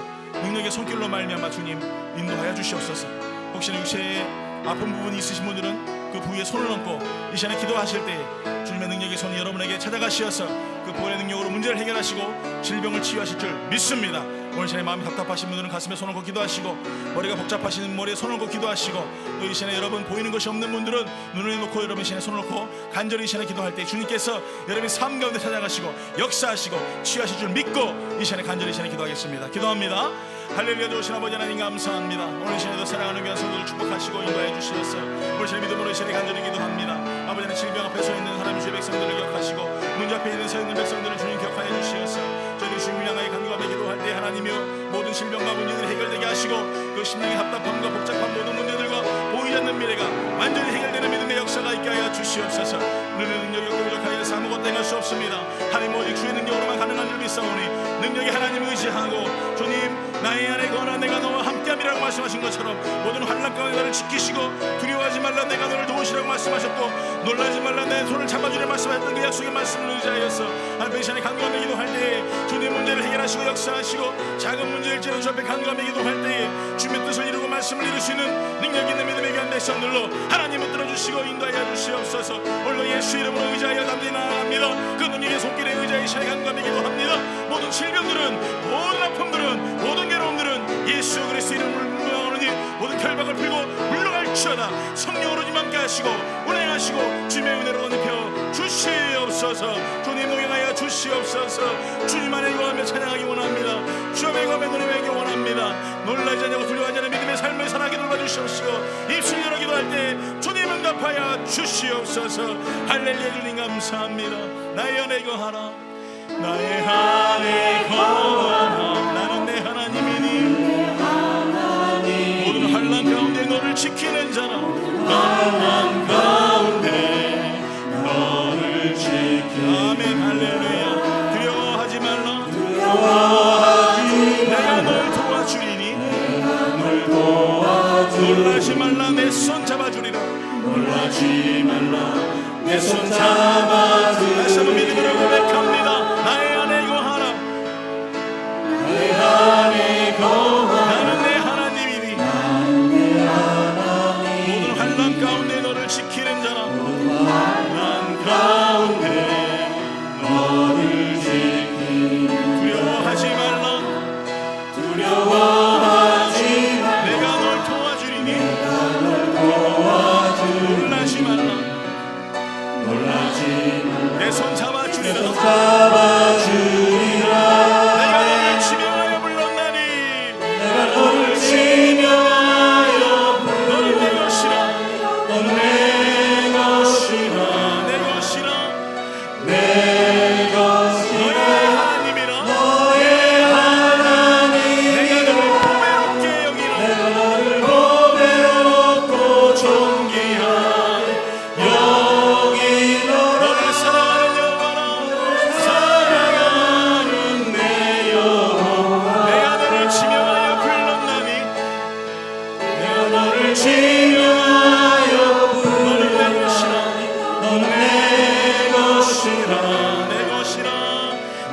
능력의 손길로 말미암아 주님 인도하여 주시옵소서. 혹시나 육체에 아픈 부분이 있으신 분들은 그 부위에 손을 얹고 이 시간에 기도하실 때 주님의 능력의 손이 여러분에게 찾아가시어서 그 보혈의 능력으로 문제를 해결하시고 질병을 치유하실 줄 믿습니다. 오늘 시간에 마음이 답답하신 분들은 가슴에 손을 얹고 기도하시고 머리가 복잡하신 머리에 손을 얹고 기도하시고 또 이 시간에 여러분 보이는 것이 없는 분들은 눈을 놓고 여러분 이 시간에 손을 놓고 간절히 이 시간에 기도할 때 주님께서 여러분의 삶 가운데 찾아가시고 역사하시고 치유하실 줄 믿고 이 시간에 간절히 이 시간에 기도하겠습니다. 기도합니다. 할렐루야. 좋으신 아버지 하나님 감사합니다. 오늘 시간에도 사랑하는 귀한 성도들 축복하시고 인도해 주시었어요. 오늘 시간에 믿음으로 이 시간에 간절히 기도합니다. 아버지 하나님, 질병 앞에 서 있는 하나님 주의 백성들을 기억하시고 문제 앞에 있는 서 있는 백성들을 주님 기억하여 주시었어요. 저희들이 주님을 향하여 간구하며 기도할 때 하나님이여 모든 질병과 문제들이 해결되게 하시고 그 심령의 답답함과 복잡한 모든 문제들과 보이지 않는 미래가 완전히 해결되는 믿음의 역사가 있게 하여 주시옵소서. 우리는 능력이 없고 부족하여서 아무것도 행할 수 없습니다. 하나님 오직 주의 능력으로만 가능한 줄 믿사오니 능력이 하나님을 의지하고 주님 나의 안에 거하나 내가 너와 함께함이라고 말씀하신 것처럼 모든 환난 가운데 나를 지키시고 두려워하지 말라 내가 너를 도우시라고 말씀하셨고 놀라지 말라 내 손을 잡아주려 말씀하셨던 그 약속의 말씀을 의지하여서 하나님 이 시간에 간구하며 기도할 때에 주님 문제를 해결하시고 역사하시고 작은 문제일지라도 주 앞에 간구하며 기도할 때에 주님의 뜻을 이루고 말씀을 이룰 수 있는 능력 있는 믿음의 귀한 백성들로 하나님을 들어주시고 인도하여 주시옵소서. 오늘도 예수 이름으로 의지하여 담대히 나아갑니다. 그 능력의 손길에 의지하여 이 시간에 간구하며 기도합니다. 모든 질병들은 모든 아픔들은 모든 괴로움들은 예수 그리스도 이름으로 물러가오니 모든 결박을 풀고 물러갈지어다. 성령으로 임함께 하시고 운행하시고 주님의 은혜로 입혀 주시옵소서. 주님 동행하여 주시옵소서. 주님 안에 거하며 찬양하기 원합니다. 주 안에 거하며 노래하기 원합니다. 놀라지 않고 두려워하지 않는 믿음의 삶을 살아가게 도와주시옵시고 입술 열어 기도할 때 주님 응답하여 주시옵소서. 할렐루야. 주님 감사합니다. 나의 안에 거하라 나의 안에 거하라 나는 내 하나님이니 모든 환난 가운데 너를 지키는 자라 놀라지 말라 내 손 잡아주리라. 놀라지 말라 내 손 잡아주리라. 다시 한번 믿음으로 고백합니다. 나의 안에 거하라. 내 안에 거하라. 나는 내 하나님이니 모든 환난 가운데 너를 지키는 자라. 난 가운데 너를 지키. 두려워하지 말라. 두려워하지 마. 내가 널 도와주리니 놀라지 말라. 놀라지 말라. 내 손 잡아주리라. 잡아주리라. 내가 너를 지명하여 불렀나니 내가 너를 지명하여 너는 내 것이라. 너는 내 것이라. 내 것이라. 내 것이라. 너의 하나님이라. 너의 하나님. 내가 너를 보배롭게 여기노. 내가 너를 보배롭고 존귀하게 여기노라. 너를 사랑하는 여호와라. 사랑하는 내 여호와. 내가 너를 지명하여 불렀나니 내가 너를 지명하여 너는 내 것이라. 너는 내 것이라. 내 것이라.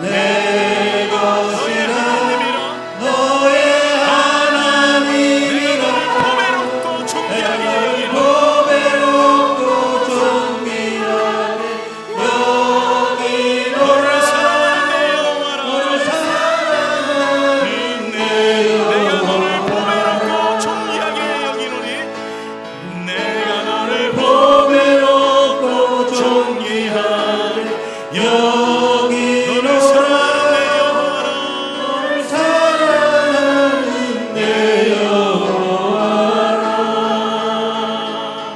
내 너의 것이라. 하나님이라. 너의 하나님이라. 내가 너를 보배롭고 존귀하게 여기노. 보배롭고 존귀하게 여기노라. 너를 사랑하는 내 여호와라. 사랑하는 내 내가 너를 여호와. 보배롭고 존귀하게 여기노니 내가 너를 보배롭고 존귀하게 너를 사랑하는 내 여기노라. 여호와라. 너를 사랑하는 내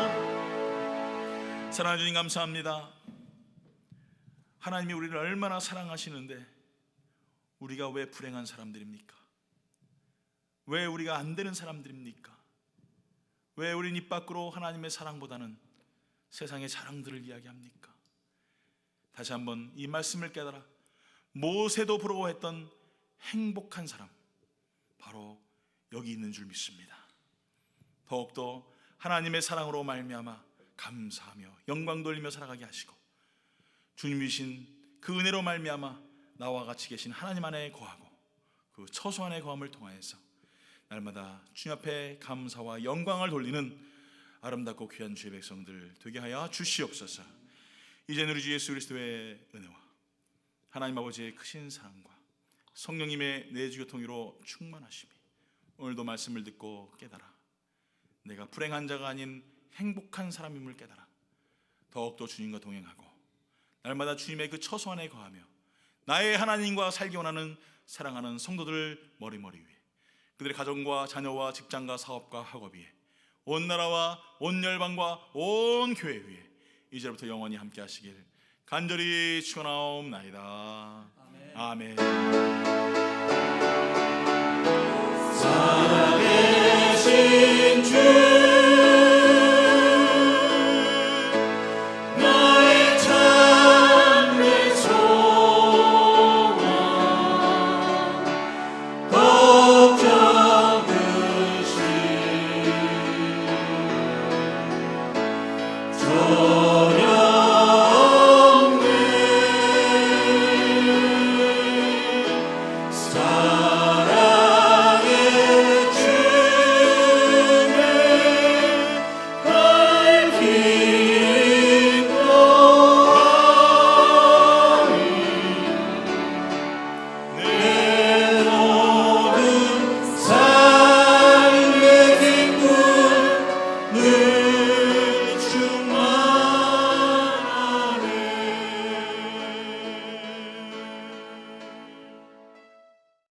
여호와라. 사랑하는 주님 감사합니다. 하나님이 우리를 얼마나 사랑하시는데 우리가 왜 불행한 사람들입니까? 왜 우리가 안 되는 사람들입니까? 왜 우린 입 밖으로 하나님의 사랑보다는 세상의 자랑들을 이야기합니까? 다시 한번 이 말씀을 깨달아 모세도 부러워했던 행복한 사람 바로 여기 있는 줄 믿습니다. 더욱더 하나님의 사랑으로 말미암아 감사하며 영광 돌리며 살아가게 하시고 주님이신 그 은혜로 말미암아 나와 같이 계신 하나님 안에 거하고 그 처소 안에 거함을 통하여서 날마다 주님 앞에 감사와 영광을 돌리는 아름답고 귀한 주의 백성들 되게 하여 주시옵소서. 이제는 우리 주 예수 그리스도의 은혜와 하나님 아버지의 크신 사랑과 성령님의 내주교통으로 충만하심이 오늘도 말씀을 듣고 깨달아 내가 불행한 자가 아닌 행복한 사람임을 깨달아 더욱더 주님과 동행하고 날마다 주님의 그 처소 안에 거하며 나의 하나님과 살기 원하는 사랑하는 성도들 머리머리 위에 그들의 가정과 자녀와 직장과 사업과 학업 위에 온 나라와 온 열방과 온 교회 위에 이제부터 영원히 함께 하시길 간절히 축원하옵나이다. 아멘. 살아계신 주